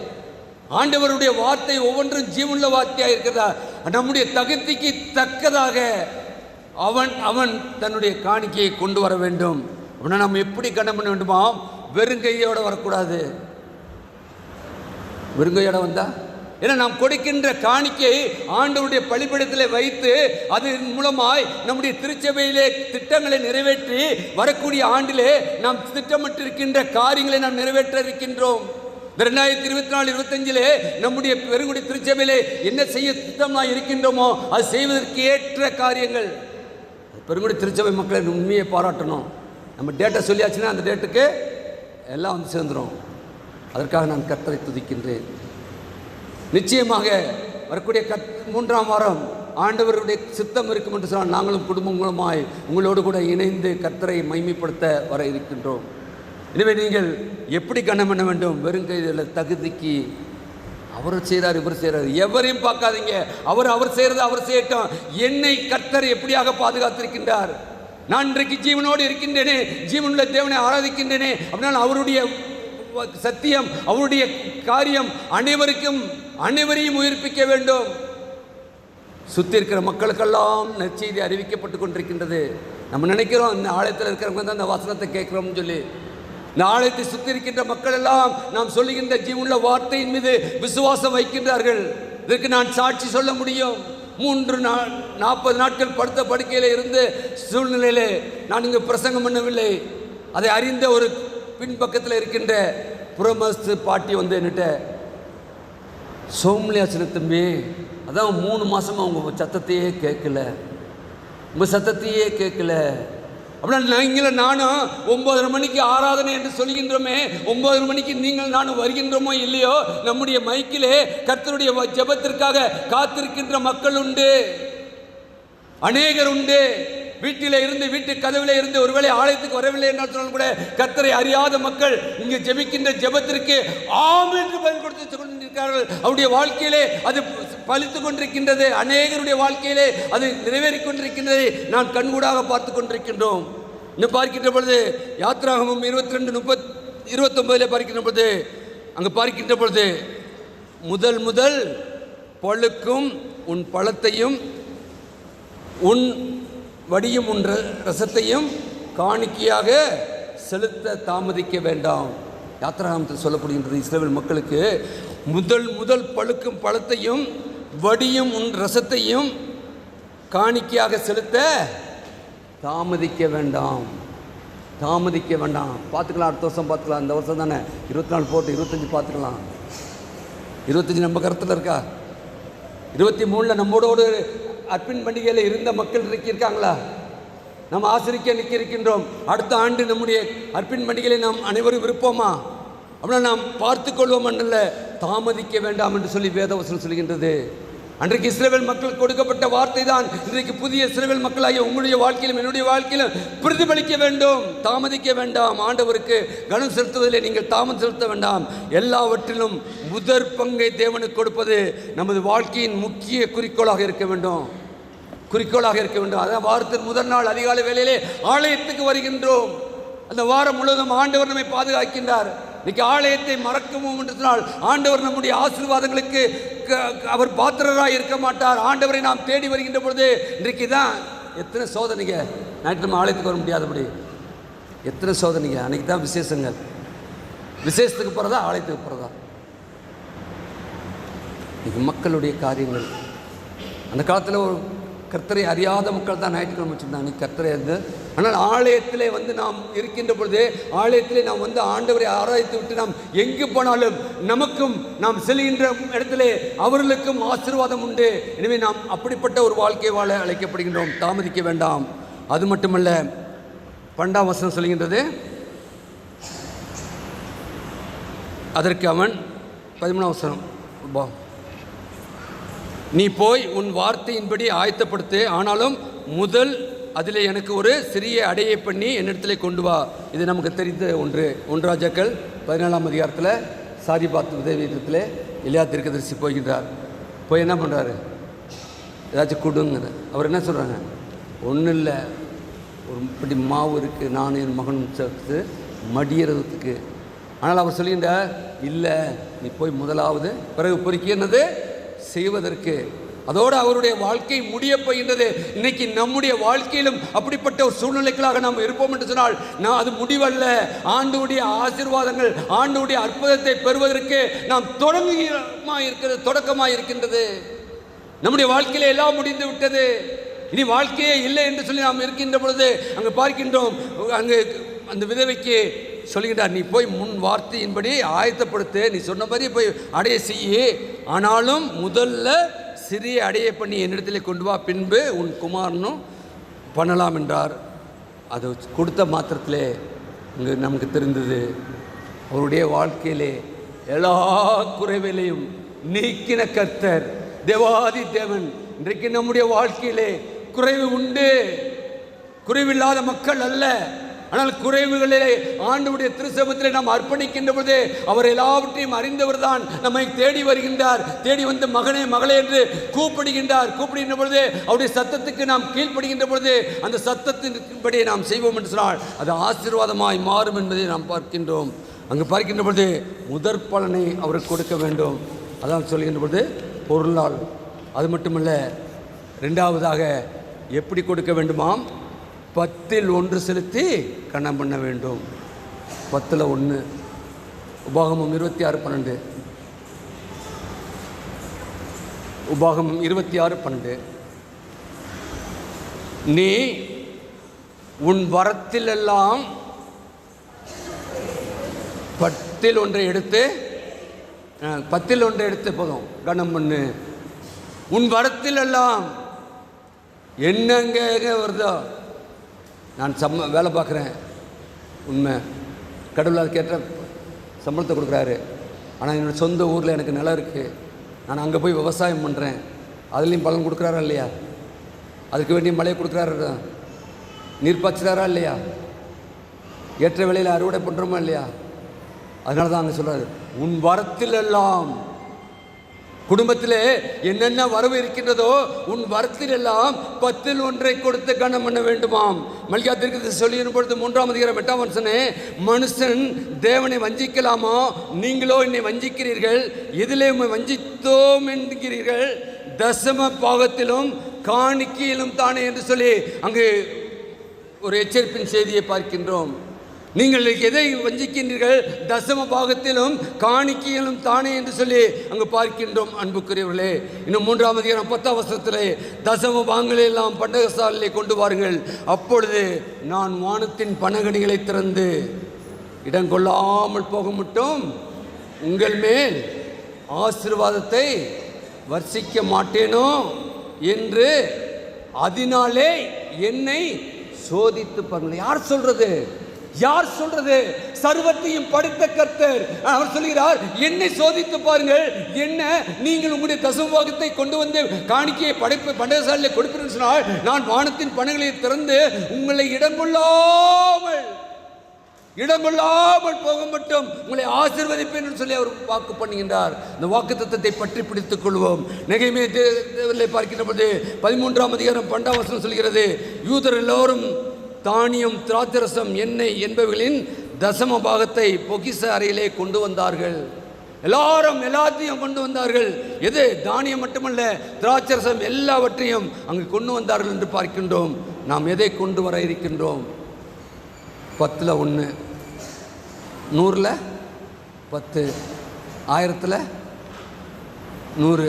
ஆண்டவருடைய வார்த்தை ஒவ்வொன்றும் ஜீவனுள்ள வார்த்தையாக இருக்கிறதா. நம்முடைய தகுதிக்கு தக்கதாக அவன் தன்னுடைய காணிக்கையை கொண்டு வர வேண்டும். அப்படின்னா நம்ம எப்படி கனம் பண்ண வேண்டுமா? வெறுங்கையோடு வரக்கூடாது. வெறுங்கையோடு வந்தால் ஏன்னா நாம் கொடுக்கின்ற காணிக்கை ஆண்டவருடைய பலிபீடத்தில் வைத்து அதன் மூலமாய் நம்முடைய திருச்சபையிலே திட்டங்களை நிறைவேற்றி வரக்கூடிய ஆண்டிலே நாம் திட்டமிட்டிருக்கின்ற காரியங்களை நாம் நிறைவேற்ற இருக்கின்றோம். 2024-25 நம்முடைய பெருங்குடி திருச்சபையிலே என்ன செய்ய திட்டமாக இருக்கின்றோமோ அது செய்வதற்கு ஏற்ற காரியங்கள். பெருங்குடி திருச்சபை மக்களை உண்மையை பாராட்டணும். நம்ம டேட்டை சொல்லியாச்சுன்னா அந்த டேட்டுக்கு எல்லாம் வந்து சேர்ந்துடும். அதற்காக நான் கர்த்தரை துதிக்கின்றேன். நிச்சயமாக வரக்கூடிய 3ஆம் வாரம் ஆண்டவருடைய சித்தம் இருக்கும் என்று சொன்னால் நாங்களும் குடும்பங்களுமாய் உங்களோடு கூட இணைந்து கர்த்தரை மகிமைப்படுத்த வர இருக்கின்றோம். எனவே நீங்கள் எப்படி கனம் பண்ண வேண்டும்? வெறுங்கையில் தகுதிக்கு அவர் செய்கிறார், இவர் செய்கிறார், எவரையும் பார்க்காதீங்க. அவர் செய்கிறது அவர் செய்யட்டும். என்னை கர்த்தர் எப்படியாக பாதுகாத்திருக்கின்றார். நான் இன்றைக்கு ஜீவனோடு இருக்கின்றேனே, ஜீவனுள்ள தேவனை ஆராதிக்கின்றேனே அப்படின்னா அவருடைய சத்தியம், அவருடைய காரியம் அனைவரையும் உயிர்ப்பிக்க வேண்டும். சுற்றி இருக்கிற மக்களுக்கெல்லாம் நற்செய்தி அறிவிக்கப்பட்டு கொண்டிருக்கின்றது. நம்ம நினைக்கிறோம் இந்த ஆலயத்தில் இருக்கிறவங்க தான் இந்த வசனத்தை கேட்குறோம்னு சொல்லி. இந்த ஆலயத்தை சுற்றி இருக்கின்ற மக்கள் எல்லாம் நாம் சொல்லுகின்ற ஜீவனுள்ள வார்த்தையின் மீது விசுவாசம் வைக்கின்றார்கள். இதற்கு நான் சாட்சி சொல்ல முடியும். 40 நாட்கள் படுத்த படுக்கையில் இருந்த சூழ்நிலையிலே நான் இங்கு பிரசங்கம் பண்ணவில்லை. அதை அறிந்த ஒரு பின்பக்கத்தில் இருக்கின்ற புறமஸ்து பாட்டி வந்து என்கிட்ட, சோம்லியாசன தம்பி, அதான் 3 மாதமாக உங்கள் சத்தத்தையே கேட்கல, உங்கள் சத்தத்தையே கேட்கல அப்படின்னா நீங்களும் நானும் 9:30 மணிக்கு ஆராதனை என்று சொல்கின்றோமே, 9:30 மணிக்கு நீங்கள் நானும் வருகின்றோமோ இல்லையோ, நம்முடைய மைக்கிலே கர்த்தருடைய ஜெபத்திற்காக காத்திருக்கின்ற மக்கள் உண்டு, அநேகர் உண்டு. வீட்டில் இருந்து, வீட்டு கதவிலே இருந்து, ஒருவேளை ஆலயத்துக்கு வரவில்லை என்றால் சொன்னால் கூட கர்த்தரை அறியாத மக்கள் இங்கு ஜெபிக்கின்ற ஜெபத்திற்கு ஆம் என்று பதில் கொடுத்து கொண்டிருக்கிறார்கள். அவருடைய வாழ்க்கையிலே அது பலித்து கொண்டிருக்கின்றது. அநேகருடைய வாழ்க்கையிலே அது நிறைவேறி கொண்டிருக்கின்றதை நான் கண்கூடாக பார்த்து கொண்டிருக்கின்றோம். இன்னும் பார்க்கின்ற பொழுது யாத்ராகமம் 22:29 பார்க்கின்ற பொழுது, அங்கு பார்க்கின்ற பொழுது, முதல் பழுக்கும் உன் பழத்தையும் உன் வடியும் உன் ரசத்தையும் காணிக்கையாக செலுத்த தாமதிக்க வேண்டாம். யாத்ராகமத்தில் சொல்லப்படுகின்றது இஸ்ரவேல் மக்களுக்கு முதல் பழுக்கும் பழத்தையும் வடியும் உன் ரசத்தையும் காணிக்கையாக செலுத்த தாமதிக்க வேண்டாம். பார்த்துக்கலாம், அடுத்த வருஷம் பார்த்துக்கலாம். இந்த வருஷம் தானே 24 போட்டு 25 பார்த்துக்கலாம். 25 நம்ம கருத்தில் இருக்கா? 23 நம்மோடு அர்ப்பன் பண்டிகையில் இருந்த மக்கள் இருக்காங்களா? நாம் ஆசிரிக்க இருக்கின்றோம். அடுத்த ஆண்டு நம்முடைய அர்ப்பன் பண்டிகையை நாம் அனைவரும் விருப்பமா? அப்படின்னா நாம் பார்த்து கொள்வோம் அல்ல, தாமதிக்க வேண்டாம் என்று சொல்லி வேதவசனம் சொல்கின்றது. அன்றைக்கு இஸ்ரவேல் மக்கள் கொடுக்கப்பட்ட வார்த்தை தான் இன்றைக்கு புதிய இஸ்ரவேல் மக்களாகிய உங்களுடைய வாழ்க்கையிலும் என்னுடைய வாழ்க்கையிலும் பிரதிபலிக்க வேண்டும். தாமதிக்க வேண்டாம். ஆண்டவருக்கு கனம் செலுத்துவதில் நீங்கள் தாமதம் செலுத்த வேண்டாம். எல்லாவற்றிலும் முதற் பங்கை தேவனுக்கு கொடுப்பது நமது வாழ்க்கையின் முக்கிய குறிக்கோளாக இருக்க வேண்டும். அதான் வாரத்தின் முதல் நாள் அதிகாலை வேளையிலே ஆலயத்துக்கு வருகின்றோம். அந்த வாரம் முழுவதும் ஆண்டவர் நம்மை பாதுகாக்கின்றார். இன்னைக்கு ஆலயத்தை மறக்கவும் என்று சொன்னால் ஆண்டவர் நம்முடைய ஆசீர்வாதங்களுக்கு அவர் பாத்திரராக இருக்க மாட்டார். ஆண்டவரை நாம் தேடி வருகின்ற பொழுது இன்றைக்கு தான் எத்தனை சோதனைங்க. நைட்டு நம்ம ஆலயத்துக்கு வர முடியாதபடி எத்தனை சோதனைங்க. அன்றைக்கி தான் விசேஷத்துக்கு போகிறதா, ஆலயத்துக்கு போகிறதா? இன்னைக்கு மக்களுடைய காரியங்கள். அந்த காலத்தில் ஒரு கர்த்தரை அறியாத மக்கள் தான் ஞாயிற்றுக்கிழமை வச்சுருந்தாங்க. கர்த்தரை இருந்து, ஆனால் ஆலயத்திலே வந்து நாம் இருக்கின்ற பொழுது, ஆலயத்திலே நாம் வந்து ஆண்டவரை ஆராய்த்து விட்டு நாம் எங்கு போனாலும் நமக்கும் நாம் செல்கின்ற இடத்திலே அவர்களுக்கும் ஆசீர்வாதம் உண்டு. எனவே நாம் அப்படிப்பட்ட ஒரு வாழ்க்கை வாழ அழைக்கப்படுகின்றோம். தாமதிக்க வேண்டாம். அது மட்டுமல்ல, 12ஆம் வசனம் சொல்கின்றது, அதற்கு அவன் 13ஆம் வசனம், நீ போய் உன் வார்த்தையின்படி ஆயத்தப்படுத்து, ஆனாலும் முதல் அதில் எனக்கு ஒரு சிறிய அடையை பண்ணி என்னிடத்தில் கொண்டு வா. இது நமக்கு தெரிந்த ஒன்று. 1 ராஜாக்கள் 14ஆம் அதிகாரத்தில் சாரிபாத் உதவியத்தில் எலியா தீர்க்கதரிசி போகின்றார். போய் என்ன பண்ணுறாரு? ஏதாச்சும் கொடுங்க. அவர் என்ன சொல்கிறாங்க? ஒன்றும் இல்லை, ஒரு இப்படி மாவு இருக்குது, நானும் என் மகனும் சேர்த்து மடியறதுக்கு. ஆனால் அவர் சொல்லுகின்றார், இல்லை, நீ போய் முதலாவது பிறகு பொறுக்கினது செய்வதற்கு. அதோடு அவருடைய வாழ்க்கை முடிய போகின்றது. இன்னைக்கு நம்முடைய வாழ்க்கையிலும் அப்படிப்பட்ட ஒரு சூழ்நிலைகளாக நாம் இருப்போம் என்று சொன்னால் நான் அது முடிவல்ல. ஆண்டவருடைய ஆசீர்வாதங்கள், ஆண்டவருடைய அற்புதத்தை பெறுவதற்கு நாம் தொடக்கமாக இருக்கின்றது. நம்முடைய வாழ்க்கையில எல்லாம் முடிந்து விட்டது, இனி வாழ்க்கையே இல்லை என்று சொல்லி நாம் இருக்கின்ற பொழுது அங்கே பார்க்கின்றோம், அங்கு அந்த விதவைக்கு சொல்லுகிறார், நீ போய் முன் வார்த்தையின்படி ஆயத்தப்படுத்து, நீ சொன்ன மாதிரி போய் அடைய செய்ய, ஆனாலும் முதல்ல சிறிய அடையை பண்ணி என்னிடத்தில் கொண்டு வா, பின்பு உன் குமாரனும் பண்ணலாம் என்றார். அது கொடுத்த மாத்திரத்திலே இங்கு நமக்கு தெரிந்தது, அவருடைய வாழ்க்கையிலே எல்லா குறைவிலையும் நீக்கின கர்த்தர் தேவாதி தேவன். இன்றைக்கு நம்முடைய வாழ்க்கையிலே குறைவு உண்டு. குறைவில்லாத மக்கள் அல்ல, ஆனால் குறைவுகளிலே ஆண்டவருடைய திருச்சபத்திலே நாம் அர்ப்பணிக்கின்ற பொழுது அவர் எல்லாவற்றையும் அறிந்தவர் தான் நம்மை தேடி வருகின்றார். தேடி வந்து மகனே மகளே என்று கூப்பிடுகின்றார். கூப்பிடுகின்ற பொழுது அவருடைய சத்தத்துக்கு நாம் கீழ்ப்படுகின்ற பொழுது அந்த சத்தத்தின்படி நாம் செய்வோம் என்று சொன்னால் அது ஆசீர்வாதமாய் மாறும் என்பதை நாம் பார்க்கின்றோம். அங்கு பார்க்கின்ற பொழுது முதற் பலனை அவருக்கு கொடுக்க வேண்டும். அதான் சொல்கின்ற பொழுது பொருளால். அது மட்டுமல்ல, ரெண்டாவதாக எப்படி கொடுக்க வேண்டுமாம்? 10ல் 1 செலுத்தி கணம் பண்ண வேண்டும். 10ல் 1. உபாகமம் 26:12. உபாகமம் 26:12. நீ உன் வரத்திலெல்லாம் 10ல் 1 எடுத்து 10ல் 1 எடுத்து போதும் கணம் பண்ணு. உன் வரத்திலெல்லாம் என்னங்க வருதோ, நான் வேலை பார்க்குறேன், உண்மை, கடவுள் அது கேட்ட சம்பளத்தை கொடுக்குறாரு. ஆனால் என்னோடய சொந்த ஊரில் எனக்கு நிலம் இருக்குது, நான் அங்கே போய் விவசாயம் பண்ணுறேன், அதுலேயும் பலன் கொடுக்குறாரா இல்லையா? அதுக்கு வேண்டிய மழையை கொடுக்குறாரு, நீர் பாய்ச்சுறாரா இல்லையா? ஏற்ற வேளையில் அறுவடை பண்ணுறோமா இல்லையா? அதனால தான் அங்கே சொல்கிறாரு, உன் வரத்திலெல்லாம், குடும்பத்திலே என்னென்ன வரவு இருக்கின்றதோ உன் வரத்தில் எல்லாம் 10ல் 1 கொடுத்து கனம் பண்ண வேண்டுமாம். மல்கியா தீர்க்கதரிசி சொல்லியின் பொழுது 3ஆம் அதிகாரம் 8ஆம் வசனே, மனுஷன் தேவனை வஞ்சிக்கலாமா? நீங்களோ என்னை வஞ்சிக்கிறீர்கள். எதிலே உம்மை வஞ்சித்தோம் என்கிறீர்கள்? தசம பாகத்திலும் காணிக்கையிலும் தானே என்று சொல்லி அங்கு ஒரு எச்சரிப்பின் செய்தியை பார்க்கின்றோம். நீங்கள் எதை வஞ்சிக்கின்றீர்கள்? தசம பாகத்திலும் காணிக்கையிலும் தானே என்று சொல்லி அங்கு பார்க்கின்றோம். அன்புக்குரியவர்களே, இன்னும் 3ஆம் அதிகாரம் 10ஆம் வசனத்திலே, தசம பாகங்களை எல்லாம் பண்டகசாலையிலே கொண்டு வாருங்கள், அப்பொழுது நான் வானத்தின் பனகணிகளை திறந்து இடம் கொள்ளாமல் போக மட்டும் உங்கள் மேல் ஆசீர்வாதத்தை வர்ஷிக்க மாட்டேனோ என்று அதனாலே என்னை சோதித்து பாருங்கள். யார் சொல்றது? யார் சொல்றது? சர்வத்தையும் படைத்த கர்த்தர். அவர் சொல்கிறார், என்னை சோதித்து பாருங்கள். என்ன, நீங்கள் உங்களுடைய தசமபாகத்தை கொண்டு வந்து காணிக்கையை பண்டகசாலையிலே கொடுப்பீர்கள் சொன்னால் நான் வானத்தின் பனங்களை திறந்து உங்களை இடங்கொள்ளாமல் போக மட்டும் உங்களை ஆசீர்வதிப்பேன் என்று சொல்லி அவர் வாக்கு பண்ணுகின்றார். இந்த வாக்குத்தத்தத்தை பற்றி பிடித்துக் கொள்வோம். நெகேமியா பார்க்கின்ற பொழுது 13ஆம் அதிகாரம் 12ஆம் வசனம் சொல்கிறது, யூதர் எல்லோரும் தானியம், திராட்சரசம், எண்ணெய் என்பவர்களின் தசம பாகத்தை பொக்கிஷ அறையிலே கொண்டு வந்தார்கள். எல்லாத்தையும் கொண்டு வந்தார்கள். எது? தானியம் மட்டுமல்ல, திராட்சரசம் எல்லாவற்றையும் அங்கு கொண்டு வந்தார்கள் என்று பார்க்கின்றோம். நாம் எதை கொண்டு வர இருக்கின்றோம்? 10ல் 1, 100ல் 10, 1000ல் 100,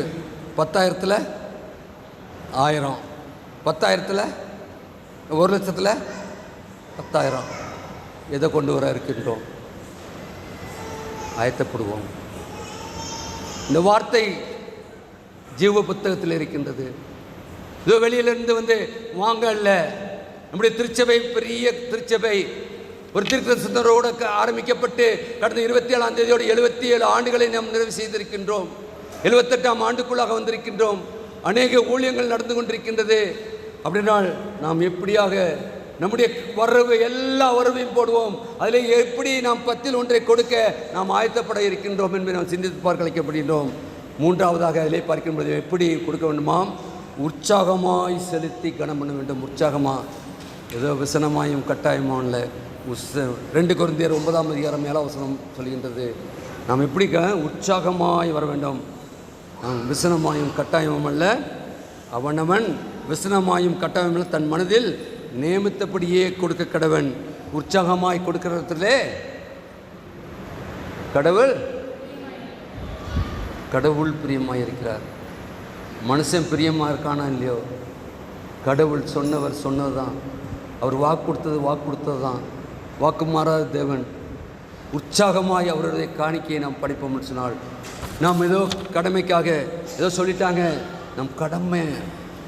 10,000ல் 1000, 10,000ல் 1,00,000ல் 10,000. எதை கொண்டு வர இருக்கின்றோம்? ஆயத்தப்படுவோம். இந்த வார்த்தை ஜீவ புத்தகத்தில் இருக்கின்றது. இதோ வெளியிலிருந்து வந்து வாங்க அல்ல. நம்முடைய திருச்சபை பெரிய திருச்சபை, ஒரு திருத்தரோடு ஆரம்பிக்கப்பட்டு கடந்த 27ஆம் தேதியோடு 77 ஆண்டுகளை நாம் நிறைவு செய்திருக்கின்றோம். 78ஆம் ஆண்டுக்குள்ளாக வந்திருக்கின்றோம். அநேக ஊழியங்கள் நடந்து கொண்டிருக்கின்றது. அப்படினால் நாம் எப்படியாக நம்முடைய வரவு, எல்லா வரவையும் போடுவோம். அதில் எப்படி நாம் 10ல் 1 கொடுக்க நாம் ஆயத்தப்பட இருக்கின்றோம் என்பதை நாம் சிந்தித்து பார்க்க அழைக்கப்படுகின்றோம். மூன்றாவதாக அதிலே பார்க்கும்போது எப்படி கொடுக்க வேண்டுமாம்? உற்சாகமாய் செலுத்தி கனம் பண்ண வேண்டும். உற்சாகமாக, ஏதோ விசனமாயும் கட்டாயமும் இல்லை. 2 கொரிந்தியர் 9ஆம் அதிகாரம் 7ஆம் வசனம் சொல்கின்றது, நாம் எப்படி உற்சாகமாய் வர வேண்டும். நாம் விசனமாயும் கட்டாயமும் அல்ல, அவனவன் விசனமாயும் கட்டாயமும் இல்லை, தன் மனதில் நியமித்தபடியே கொடுக்க கடவன். உற்சாகமாய் கொடுக்கிறதிலே கடவுள் பிரியமாக இருக்கிறார். மனுஷன் பிரியமாக இருக்கானா இல்லையோ, கடவுள் சொன்னது தான். அவர் வாக்கு கொடுத்தது தான். வாக்கு மாறாத தேவன். உற்சாகமாய் அவருடைய காணிக்கையை நாம் படிப்போம்னு சொன்னால், நாம் ஏதோ கடமைக்காக ஏதோ சொல்லிட்டாங்க, நம் கடமை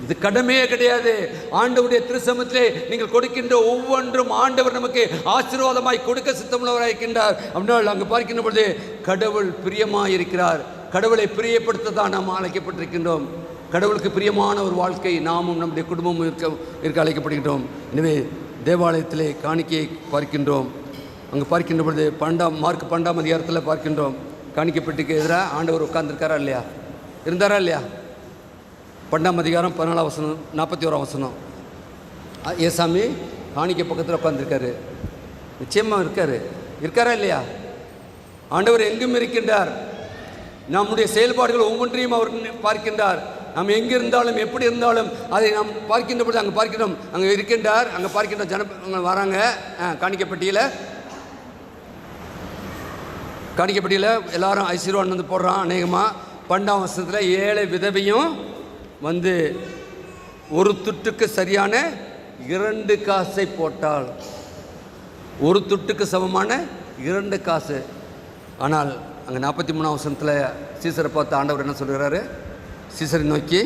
இது கடமையே கிடையாது. ஆண்டவருடைய திருச்சமத்திலே நீங்கள் கொடுக்கின்ற ஒவ்வொன்றும் ஆண்டவர் நமக்கு ஆசீர்வாதமாய் கொடுக்க சித்தமுள்ளவராக இருக்கின்றார். அப்படினால் அங்கு பார்க்கின்ற பொழுது கடவுள் பிரியமாக இருக்கிறார். கடவுளை பிரியப்படுத்த தான் நாம் அழைக்கப்பட்டிருக்கின்றோம். கடவுளுக்கு பிரியமான ஒரு வாழ்க்கை நாமும் நம்முடைய குடும்பமும் இருக்க அழைக்கப்படுகின்றோம். எனவே தேவாலயத்திலே காணிக்கையை பார்க்கின்றோம். அங்கே பார்க்கின்ற பொழுது மார்க் 12ஆம் அதிகாரத்தில் பார்க்கின்றோம். காணிக்கைப்பட்டிக்கு எதிராக ஆண்டவர் உட்கார்ந்துருக்காரா இல்லையா, இருந்தாரா இல்லையா? 12ஆம் அதிகாரம் 14ஆம் வசனம் 41ஆம் வசனம். ஏசாமி காணிக்கை பக்கத்தில் உட்கார்ந்துருக்காரு. நிச்சயமாக இருக்காரா இல்லையா? ஆண்டவர் எங்கும் இருக்கின்றார். நம்முடைய செயல்பாடுகள் ஒவ்வொன்றையும் அவர் பார்க்கின்றார். நாம் எங்கே இருந்தாலும் எப்படி இருந்தாலும் அதை நாம் பார்க்கின்ற பொழுது அங்கே பார்க்கிறோம், அங்கே இருக்கின்றார். அங்கே பார்க்கின்ற ஜன வராங்க. காணிக்கைப்பட்டியில் எல்லாரும் ஐஸ்வர்யான் வந்து போடுறான். அநேகமாக 12ஆம் வருஷத்தில் ஏழை விதவையும் வந்து ஒரு துட்டுக்கு சரியான 2 காசை போட்டால், ஒரு துட்டுக்கு சமமான 2 காசு. ஆனால் அங்கே 43ஆம் வசனத்தில் சீசரை பார்த்து ஆண்டவர் என்ன சொல்கிறாரு? சீசரை நோக்கி,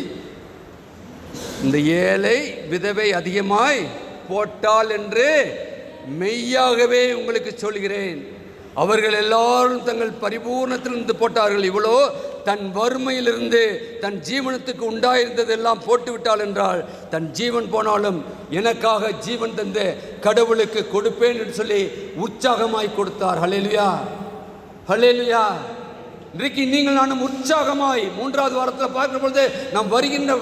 இந்த ஏழை விதவை அதிகமாய் போட்டால் என்று மெய்யாகவே உங்களுக்கு சொல்கிறேன், அவர்கள் எல்லாரும் தங்கள் பரிபூர்ணத்திலிருந்து போட்டார்கள். இவ்வளோ தன் வறுமையிலிருந்து தன் ஜீவனத்துக்கு உண்டாயிருந்ததெல்லாம் போட்டு விட்டாள் என்றால், தன் ஜீவன் போனாலும் எனக்காக ஜீவன் தந்து கடவுளுக்கு கொடுப்பேன் என்று சொல்லி உற்சாகமாய் கொடுத்தார். ஹல்லேலூயா, ஹல்லேலூயா. இன்றைக்கு நீங்கள் நானும் உற்சாகமாய் 3வது வாரத்தில் பார்க்கிற பொழுது நாம் வருகின்ற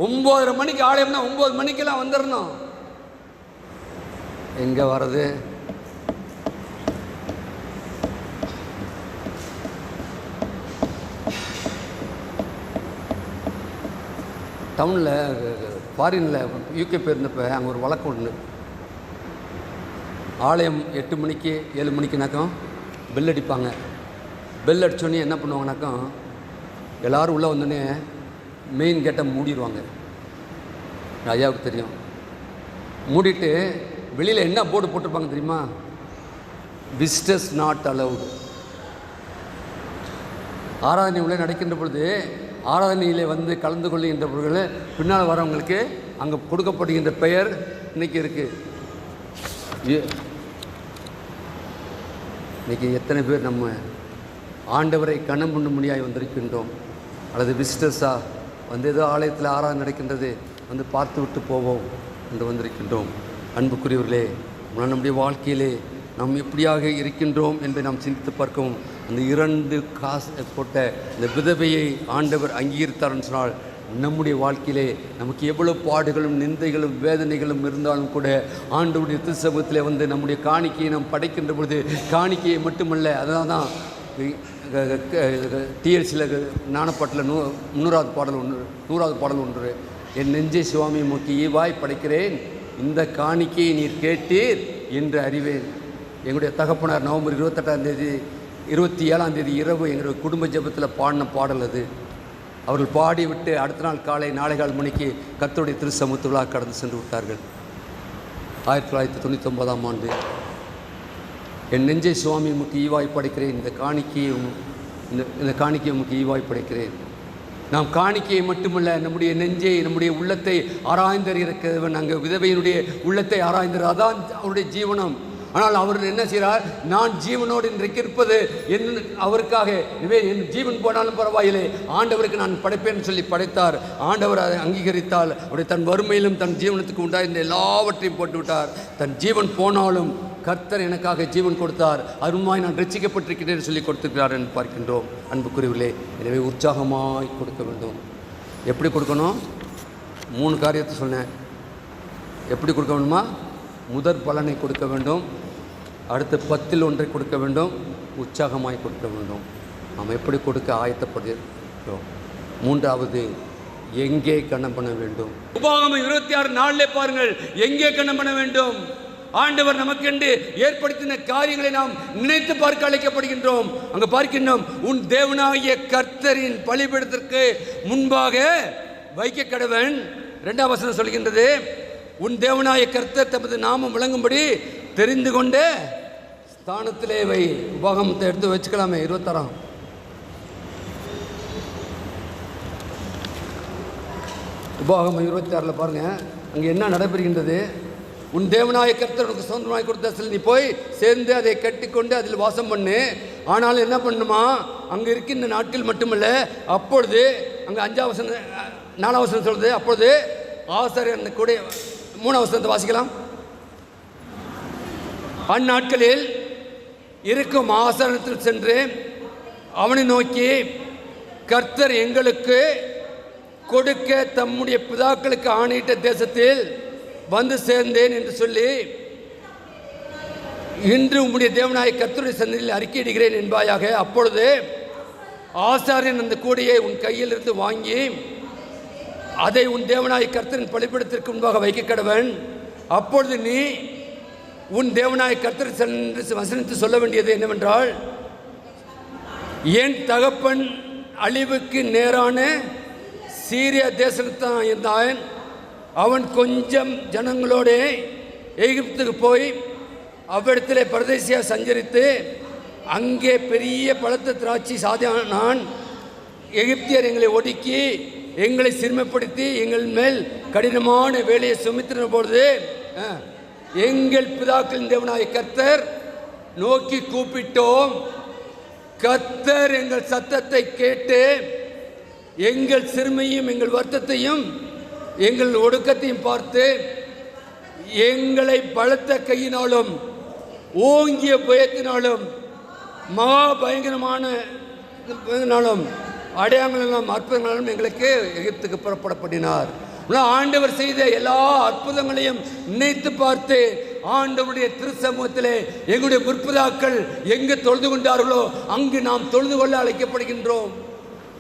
9:30 மணிக்கு ஆலயம்னா 9 மணிக்கெல்லாம் வந்துடணும். எங்கே வர்றது? டவுனில் ஃபாரினில் யூகே போயிருந்தப்போ அங்கே ஒரு வழக்கம் ஒன்று. ஆலயம் 8 மணிக்கு 7 மணிக்குனாக்கம் பெல் அடிப்பாங்க. பெல் அடித்தோடனே என்ன பண்ணுவாங்கனாக்கம், எல்லோரும் உள்ளே வந்தோடனே மெயின் கேட்டை மூடிடுவாங்க. ஐயாவுக்கு தெரியும். மூடிட்டு வெளியில் என்ன போர்டு போட்டிருப்பாங்க தெரியுமா? Visitors not allowed. ஆராதனை உள்ளே நடக்கின்ற பொழுது ஆராதனையிலே வந்து கலந்து கொள்ளுகின்றவர்கள் பின்னால் வரவங்களுக்கு அங்கே கொடுக்கப்படுகின்ற பெயர் இன்றைக்கி இருக்குது. இன்றைக்கி எத்தனை பேர் நம்ம ஆண்டவரை கணம் பண்ணும்படியாய் வந்திருக்கின்றோம், அல்லது விசிட்டர்ஸாக வந்து ஏதோ ஆலயத்தில் ஆராதனை நடக்கின்றது வந்து பார்த்து விட்டு போவோம் என்று வந்திருக்கின்றோம். அன்புக்குரியவர்களே, நம்முடைய வாழ்க்கையிலே நாம் எப்படியாக இருக்கின்றோம் என்பதை நாம் சிந்தித்து பார்க்கவும். அந்த 2 காசு போட்ட இந்த விதவையை ஆண்டவர் அங்கீகரித்தார்னு சொன்னால், நம்முடைய வாழ்க்கையிலே நமக்கு எவ்வளவு பாடுகளும் நிந்தைகளும் வேதனைகளும் இருந்தாலும் கூட ஆண்டவருடைய திருச்சமூகத்திலே வந்து நம்முடைய காணிக்கையை நாம் படைக்கின்ற பொழுது, காணிக்கையை மட்டுமல்ல, அதனால தான் டிஎல்சியில் ஞானப்பாட்டில் 100வது பாடல் ஒன்று, என் நெஞ்சை சுவாமி நோக்கி ஈவாய் படைக்கிறேன், இந்த காணிக்கையை நீர் கேட்டீர் என்று அறிவேன். எங்களுடைய தகப்பனார் நவம்பர் 28ஆம் தேதி 27ஆம் தேதி இரவு எங்களுடைய குடும்ப ஜெபத்தில் பாடின பாடல் அது. அவர்கள் பாடிவிட்டு அடுத்த நாள் காலை 4:15 மணிக்கு கர்த்தருடைய திருச்சமூகத்து விழா கடந்து சென்று விட்டார்கள். 1999ஆம் ஆண்டு. என் நெஞ்சை சுவாமி உமக்கு ஈவாய் படைக்கிறேன், இந்த காணிக்கையை உமக்கு ஈவாய் படைக்கிறேன். நாம் காணிக்கையை மட்டுமல்ல, நம்முடைய நெஞ்சை, நம்முடைய உள்ளத்தை ஆராய்ந்தறிகிறவன். அங்கே விதவையினுடைய உள்ளத்தை ஆராய்ந்தர், அதான் அவருடைய ஜீவனம். ஆனால் அவர் என்ன செய்கிறார்? நான் ஜீவனோடு இன்றைக்கு இருப்பது அவருக்காக, என் ஜீவன் போனாலும் பரவாயில்லை, ஆண்டவருக்கு நான் படைப்பேன்னு சொல்லி படைத்தார். ஆண்டவர் அதை அங்கீகரித்தால் அவருடைய தன் வறுமையிலும் தன் ஜீவனத்துக்கு உண்டாயிருந்த எல்லாவற்றையும் போட்டு விட்டார். தன் ஜீவன் போனாலும் கர்த்தர் எனக்காக ஜீவன் கொடுத்தார், அருமாய் நான் ரட்சிக்கப்பட்டிருக்கிறேன் சொல்லி கொடுத்துருக்கிறார் என்று பார்க்கின்றோம். அன்புக்குரியவர்களே, எனவே உற்சாகமாய் கொடுக்க வேண்டும். எப்படி கொடுக்கணும்? 3 காரியத்தை சொன்னேன். எப்படி கொடுக்க வேண்டுமா? முதற் பலனை கொடுக்க வேண்டும், அடுத்து 10ல் 1 கொடுக்க வேண்டும், உற்சாகமாய் கொடுக்க வேண்டும். நாம் எப்படி கொடுக்க ஆயத்தப்படுகிறோம்? 3வது, எங்கே கணம் பண்ண வேண்டும்? உபாகமம் 26:4 பாருங்கள், எங்கே கணம் பண்ண வேண்டும்? ஆண்டவர் நமக்கென்று ஏற்படுத்தின காரியங்களை நாம் நினைத்து பார்க்க அழைக்கப்படுகின்றோம். அங்கே பார்க்கின்றோம், உன் தேவனாகிய கர்த்தரின் பலிபீடத்திற்கு முன்பாக வைக்க கடவன். 2ஆம் வசனம் சொல்கின்றது, உன் தேவனாய கர்த்தர் தமது நாமம் விளங்கும்படி தெரிந்து கொண்ட ஸ்தானத்திலே வை. உபாகமத்தை எடுத்து வச்சுக்கலாமே. 26ஆம் உபாகமம் 26 பாருங்க, அங்கே என்ன நடைபெறுகின்றது? உன் தேவனாய கர்த்தர் உனக்கு சொந்தமாய் கொடுத்த சில நீ போய் சேர்ந்து அதை கட்டிக்கொண்டு அதில் வாசம் பண்ணு. ஆனாலும் என்ன பண்ணுமா? அங்கே இருக்கின்ற நாட்கள் மட்டுமல்ல, அப்பொழுது அங்கே 5ஆம் வசனம் 4ஆம் வசனம் சொல்லுது, அப்பொழுது ஆசாரியன் கூட 3ஆம் வசனத்தை வாசிக்கலாம். அந்நாட்களில் இருக்கும் ஆசாரத்தில் சென்று அவனை நோக்கி, கர்த்தர் எங்களுக்கு கொடுக்க தம்முடைய பிதாக்களுக்கு ஆணையிட்ட தேசத்தில் வந்து சேர்ந்தேன் என்று சொல்லி, இன்று உம்முடைய தேவனாய கர்த்தருடைய சந்நிதியில் அறிக்கையிடுகிறேன் என்பாயாக. அப்பொழுது ஆசாரியன் அந்த கூடையை உன் கையில் இருந்து வாங்கி அதை உன் தேவனாய கர்த்தரின் பலிபீடத்திற்கு முன்பாக வைக்க கடவன். அப்பொழுது நீ உன் தேவனாய கர்த்தர் சென்று வசனித்து சொல்ல வேண்டியது என்னவென்றால், என் தகப்பன் அழிவுக்கு நேரான சீரியா தேசத்தான் இருந்தான். அவன் கொஞ்சம் ஜனங்களோட எகிப்துக்கு போய் அவ்விடத்தில் பரதேசியாக சஞ்சரித்து அங்கே பெரிய பலத்த திராட்சை சாதியானான். எகிப்தியர் எங்களை ஒடுக்கி எங்களை சிறுமைப்படுத்தி எங்கள் மேல் கடினமான வேலையை சுமத்தின பொழுது எங்கள் பிதாக்களின் தேவனாய கர்த்தர் நோக்கி கூப்பிட்டோம். கர்த்தர் எங்கள் சத்தத்தை கேட்டு எங்கள் சிறுமையும் எங்கள் வருத்தத்தையும் எங்கள் ஒடுக்கத்தையும் பார்த்து எங்களை பலத்த கையினாலும் ஓங்கிய பயத்தினாலும் மகா பயங்கரமான அடையாளங்களும் அற்புதங்களும் எங்களுக்கு எகிப்துக்கு புறப்படப்படினார். ஆண்டவர் செய்த எல்லா அற்புதங்களையும் நினைத்து பார்த்து ஆண்டவருடைய திருச்சமூகத்திலே எங்களுடைய முற்பிதாக்கள் எங்கு தொழுது கொண்டார்களோ அங்கு நாம் தொழுது கொள்ள அழைக்கப்படுகின்றோம்.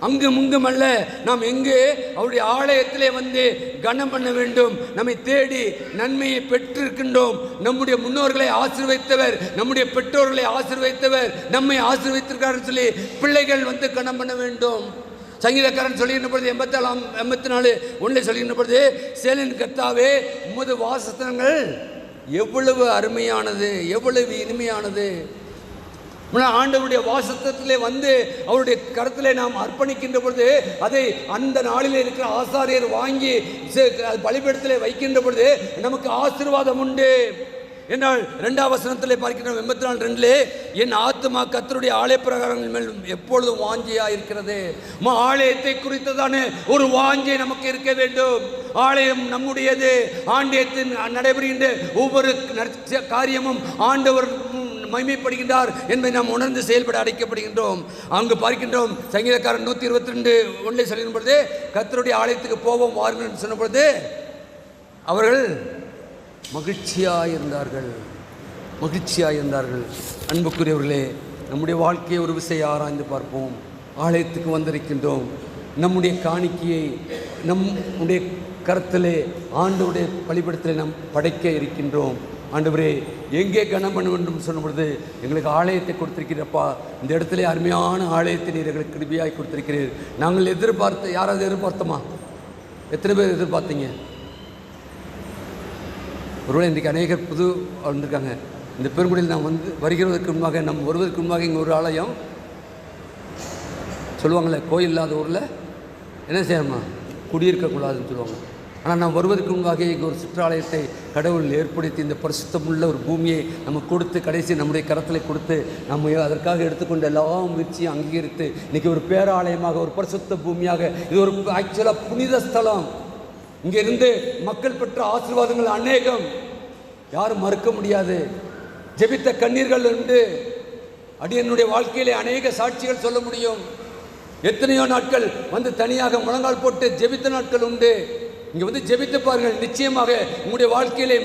அங்கும் இங்கும் அல்ல, நாம் எங்கே அவருடைய ஆலயத்திலே வந்து கனம் பண்ண வேண்டும். நம்மை தேடி நன்மையை பெற்றிருக்கின்றோம். நம்முடைய முன்னோர்களை ஆசீர்வதித்தவர், நம்முடைய பெற்றோர்களை ஆசீர்வதித்தவர் நம்மை ஆசீர்வதித்திருக்காருன்னு சொல்லி பிள்ளைகள் வந்து கனம் பண்ண வேண்டும். சங்கீதக்காரன் சொல்லியிருந்த பொழுது 84:1 சொல்லியிருந்த பொழுது, சேலின் கர்த்தாவே உமது வாசஸ்தலங்கள் எவ்வளவு அருமையானது, எவ்வளவு இனிமையானது. ஆண்டவருடைய வாசஸ்தலத்திலே வந்து அவருடைய கருத்திலே நாம் அர்ப்பணிக்கின்ற பொழுது அதை அந்த நாளில் இருக்கிற ஆசாரியர் வாங்கி பலிபீடத்திலே வைக்கின்ற பொழுது நமக்கு ஆசீர்வாதம் உண்டு என்றால் 2ஆம் வசனத்திலே பார்க்கிறோம். 84:2 என் ஆத்துமா கர்த்தருடைய ஆலய பிரகாரங்கள் மேல் எப்பொழுதும் வாஞ்சியா இருக்கிறது. ஆலயத்தை குறித்ததான ஒரு வாஞ்சை நமக்கு இருக்க வேண்டும். ஆலயம் நம்முடையது. ஆண்டயத்தின் நடைபெறுகின்ற ஒவ்வொரு காரியமும் ஆண்டவர் மகிமைப்படுகின்றார் என்பதை நாம் உணர்ந்து செயல்பட அழைக்கப்படுகின்றோம். அங்கு பார்க்கின்றோம். சங்கீதக்காரன் 122:1 சொல்லும் பொழுது, கர்த்தருடைய ஆலயத்துக்கு போவோம் வாருங்கள் என்று சொன்ன பொழுது அவர்கள் மகிழ்ச்சியாக இருந்தார்கள். அன்புக்குரியவர்களே, நம்முடைய வாழ்க்கையை ஒரு விஷயம் ஆராய்ந்து பார்ப்போம். ஆலயத்துக்கு வந்திருக்கின்றோம். நம்முடைய காணிக்கையை நம்முடைய கருத்திலே ஆண்டவருடைய பலிபீடத்திலே நாம் படைக்க இருக்கின்றோம். ஆண்டவரே, எங்கே கனம் பண்ண வேண்டும் சொன்ன பொழுது எங்களுக்கு ஆலயத்தை கொடுத்திருக்கிறப்பா. இந்த இடத்துல அருமையான ஆலயத்தை நீர் எங்களுக்கு கிருபையாய் கொடுத்திருக்கிறீர். நாங்கள் யாராவது எதிர்பார்த்தோமா? எத்தனை பேர் எதிர்பார்த்தீங்க? ஒருவேளை இன்றைக்கு அநேகர் புது வந்திருக்காங்க. இந்த பெருங்குடியில் நாம் வந்து வருகிறதற்கு முன்பாக, நம்ம வருவதற்கு முன்பாக இங்கே ஒரு ஆலயம் சொல்லுவாங்களே, கோயில் இல்லாத ஊரில் என்ன செய்யணுமா, குடியிருக்கக்கூடாதுன்னு சொல்லுவாங்க. ஆனால் நாம் வருவதற்கு முன்பாக இங்கே ஒரு சிற்றாலயத்தை கடவுள் ஏற்படுத்தி இந்த பரிசுத்தமுள்ள ஒரு பூமியை நம்ம கொடுத்து கடைசி நம்முடைய கரத்தில் கொடுத்து நம்ம அதற்காக எடுத்துக்கொண்ட எல்லா முயற்சியும் அங்கீகரித்து இன்றைக்கி ஒரு பேராலயமாக, ஒரு பரிசுத்த பூமியாக, இது ஒரு ஆக்சுவலாக புனித ஸ்தலம். இங்கே இருந்து மக்கள் பெற்ற ஆசீர்வாதங்கள் அநேகம், யாரும் மறுக்க முடியாது. ஜெபித்த கண்ணீர்கள் உண்டு. அடியனுடைய வாழ்க்கையிலே அநேக சாட்சிகள் சொல்ல முடியும். எத்தனையோ நாட்கள் வந்து தனியாக முழங்கால் போட்டு ஜெபித்த நாட்கள் உண்டு. இங்கே வந்து ஜெபித்து பாருங்கள், நிச்சயமாக உங்களுடைய வாழ்க்கையிலே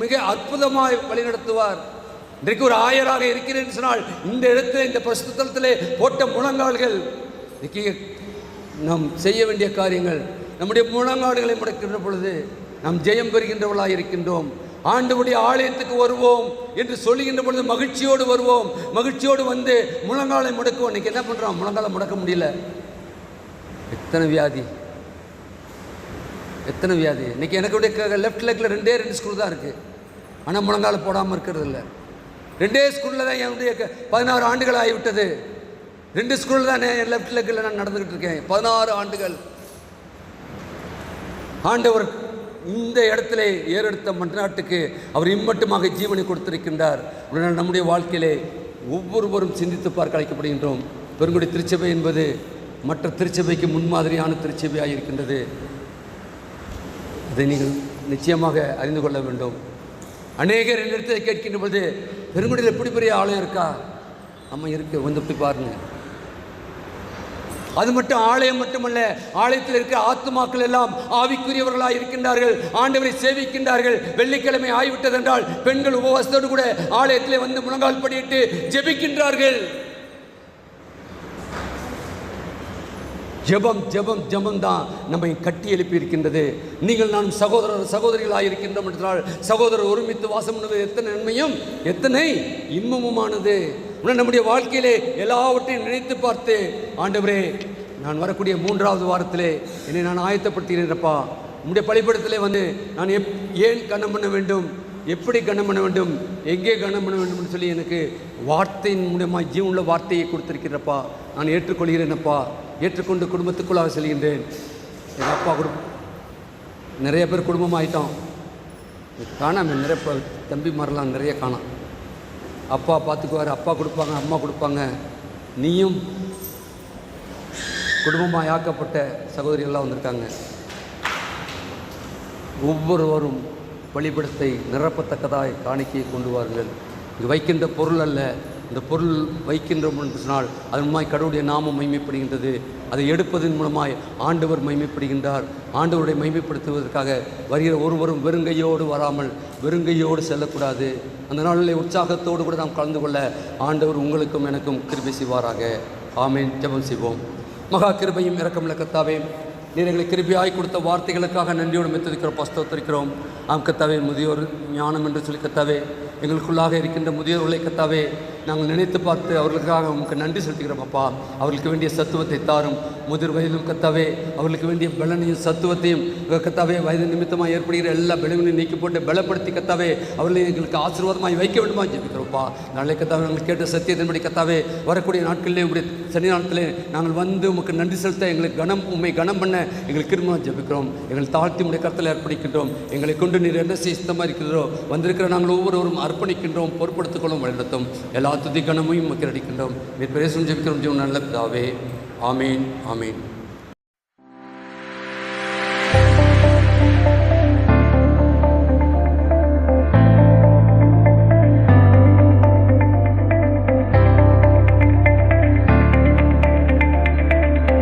மிக அற்புதமாக வழிநடத்துவார். இன்றைக்கு ஒரு ஆயராக இருக்கிறேன்னு சொன்னால் இந்த இடத்துல, இந்த பரிசுத்தலத்திலே போட்ட முழங்கால்கள், இன்றைக்கி நாம் செய்ய வேண்டிய காரியங்கள், நம்முடைய முழங்காடுகளை முடக்கின்ற பொழுது நாம் ஜெயம் பெறுகின்றவர்களாக இருக்கின்றோம். ஆண்டவருடைய ஆலயத்துக்கு வருவோம் என்று சொல்லுகின்ற பொழுது மகிழ்ச்சியோடு வருவோம். மகிழ்ச்சியோடு வந்து முழங்காலை முடக்குவோம். இன்றைக்கி என்ன பண்ணுறோம்? முழங்காலை முடக்க முடியல. எத்தனை வியாதி. இன்றைக்கி எனக்கு லெஃப்ட் லெக்கில் 2 ஸ்க்ரூ தான் இருக்குது. ஆனால் முழங்கால போடாமல் இருக்கிறது இல்லை. 2 ஸ்க்ரூவில் தான் என்னுடைய 16 ஆண்டுகள் ஆகிவிட்டது. 2 ஸ்க்ரூவில் தான் என் லெஃப்ட் லெக்கில் நான் நடந்துக்கிட்டு இருக்கேன். 16 ஆண்டுகள். ஆண்டவர் இந்த இடத்துல ஏறெடுத்த மன்னாட்டுக்கு அவர் இம்மட்டுமாக ஜீவனை கொடுத்திருக்கின்றார். நம்முடைய வாழ்க்கையிலே ஒவ்வொருவரும் சிந்தித்து பார்க்க அழைக்கப்படுகின்றோம். பெருங்குடி திருச்சபை என்பது மற்ற திருச்சபைக்கு முன்மாதிரியான திருச்சபையாக இருக்கின்றது. அதை நீங்கள் நிச்சயமாக அறிந்து கொள்ள வேண்டும். அநேகர் என்னிடத்தை கேட்கின்ற பொழுது, பெருங்குடியில் எப்படி பெரிய ஆலயம் இருக்கா? ஆமாம் இருக்கு, வந்து போய் பாருங்க. அது மட்டும் ஆலயம் மட்டுமல்ல, ஆலயத்தில் இருக்கிற ஆத்துமாக்கள் எல்லாம் ஆவிக்குரியவர்களாக இருக்கின்றார்கள், ஆண்டவரை சேவிக்கின்றார்கள். வெள்ளிக்கிழமை ஆகிவிட்டதென்றால் பெண்கள் உபவாசத்தோடு கூட ஆலயத்தில் வந்து முழங்கால் படியிட்டு ஜெபிக்கின்றார்கள். ஜெபம் ஜெபம் ஜெபம் தான் நம்மை கட்டி எழுப்பி இருக்கின்றது. நீங்கள் நான் சகோதரிகளாக இருக்கின்றோம் என்றால் சகோதரர் ஒருமித்து வாசம் பண்ணுவது எத்தனை நன்மையும் எத்தனை இன்பமுமானது. நம்முடைய வாழ்க்கையிலே எல்லாவற்றையும் நினைத்து பார்த்து, ஆண்டவரே நான் வரக்கூடிய 3வது வாரத்திலே என்னை நான் ஆயத்தப்படுத்துகிறேன்ப்பா, உங்களுடைய பலிபீடத்திலே வந்து நான் ஏன் கனம் பண்ண வேண்டும், எப்படி கனம் பண்ண வேண்டும், எங்கே கனம் பண்ண வேண்டும் சொல்லி எனக்கு வார்த்தையின் மூலமாக ஜீவனுள்ள வார்த்தையை கொடுத்திருக்கிறப்பா. நான் ஏற்றுக்கொள்கிறேனப்பா. ஏற்றுக்கொண்டு குடும்பத்துக்குள்ளாக செல்கின்றேன். எங்கள் அப்பா நிறைய பேர் குடும்பமாயிட்டோம், காணாமல் நிறைய தம்பி மாதிரிலாம் நிறைய காணாம். அப்பா பார்த்துக்குவார், அப்பா கொடுப்பாங்க, அம்மா கொடுப்பாங்க. நீயும் குடும்பமாக ஆக்கப்பட்ட சகோதரிகள்லாம் வந்திருக்காங்க. ஒவ்வொருவரும் பலிபீடத்தை நிரப்பத்தக்கதாய் காணிக்கையை கொண்டு வாருங்கள். இது வைக்கின்ற பொருள் அல்ல, இந்த பொருள் வைக்கின்றோம் என்று சொன்னால் அதன் மூலமாய் கடவுளுடைய நாமம் மைமைப்படுகின்றது. அதை எடுப்பதன் மூலமாய் ஆண்டவர் மைமைப்படுகின்றார். ஆண்டவருடைய மைமைப்படுத்துவதற்காக வருகிற ஒருவரும் வெறுங்கையோடு வராமல் வெறுங்கையோடு செல்லக்கூடாது. அந்த நாளில் உற்சாகத்தோடு கூட நாம் கலந்து கொள்ள ஆண்டவர் உங்களுக்கும் எனக்கும் கிருபை செய்வாராக. ஆமேன். ஜெபம் செய்வோம். மகா கிருபையும் இரக்கமுள்ள கர்த்தாவே, நீர் எங்களை கிருபையாய் கொடுத்த வார்த்தைகளுக்காக நன்றியோடு மெத்தரிக்கிறோம், ஸ்தோத்திரிக்கிறோம். ஆம் கர்த்தாவே, முதியோர் ஞானம் என்று சொல்லி கர்த்தாவே எங்களுக்குள்ளாக இருக்கின்ற முதியோர்களை கர்த்தாவே நாங்கள் நினைத்து பார்த்து அவர்களுக்காக உங்களுக்கு நன்றி செலுத்துகிறோம் அப்பா. அவர்களுக்கு வேண்டிய சத்துவத்தை தாரும். முதிர் வயதிலும் கர்த்தாவே அவர்களுக்கு வேண்டிய பலனையும் சத்துவத்தையும் கர்த்தாவே வயது நிமித்தமாக ஏற்படுகிற எல்லா பலங்களையும் நீக்கி போட்டு பலப்படுத்தி கர்த்தாவே அவர்களை எங்களுக்கு ஆசீர்வாதமாய் வைக்க வேண்டுமா ஜெபிக்கிறோம்ப்பா. நாளை கர்த்தாவே நாங்கள் கேட்ட சத்தியத்தின்படி கர்த்தாவே வரக்கூடிய நாட்களிலே உடைய சனி நாட்களே நாங்கள் வந்து உமக்கு நன்றி செலுத்த எங்களுக்கு உண்மை கனம் பண்ண எங்களுக்கு கிருபையாக ஜெபிக்கிறோம். எங்களை தாழ்த்தி உடைய கருத்தில் அர்ப்பணிக்கின்றோம். எங்களை கொண்டு நீர் என்ன சித்தமாக இருக்கிறதோ வந்திருக்கிற நாங்கள் ஒவ்வொருவரும் அர்ப்பணிக்கின்றோம், பொறுப்படுத்திக் வழிநடத்தும். எல்லா துதி கனமையும் மக்கள் அடிக்கின்றோம். நீர் பிரேசம் ஜெபிக்கிறோம். ஜீவன் நல்ல பிதாவே. ஆமீன் ஆமீன்.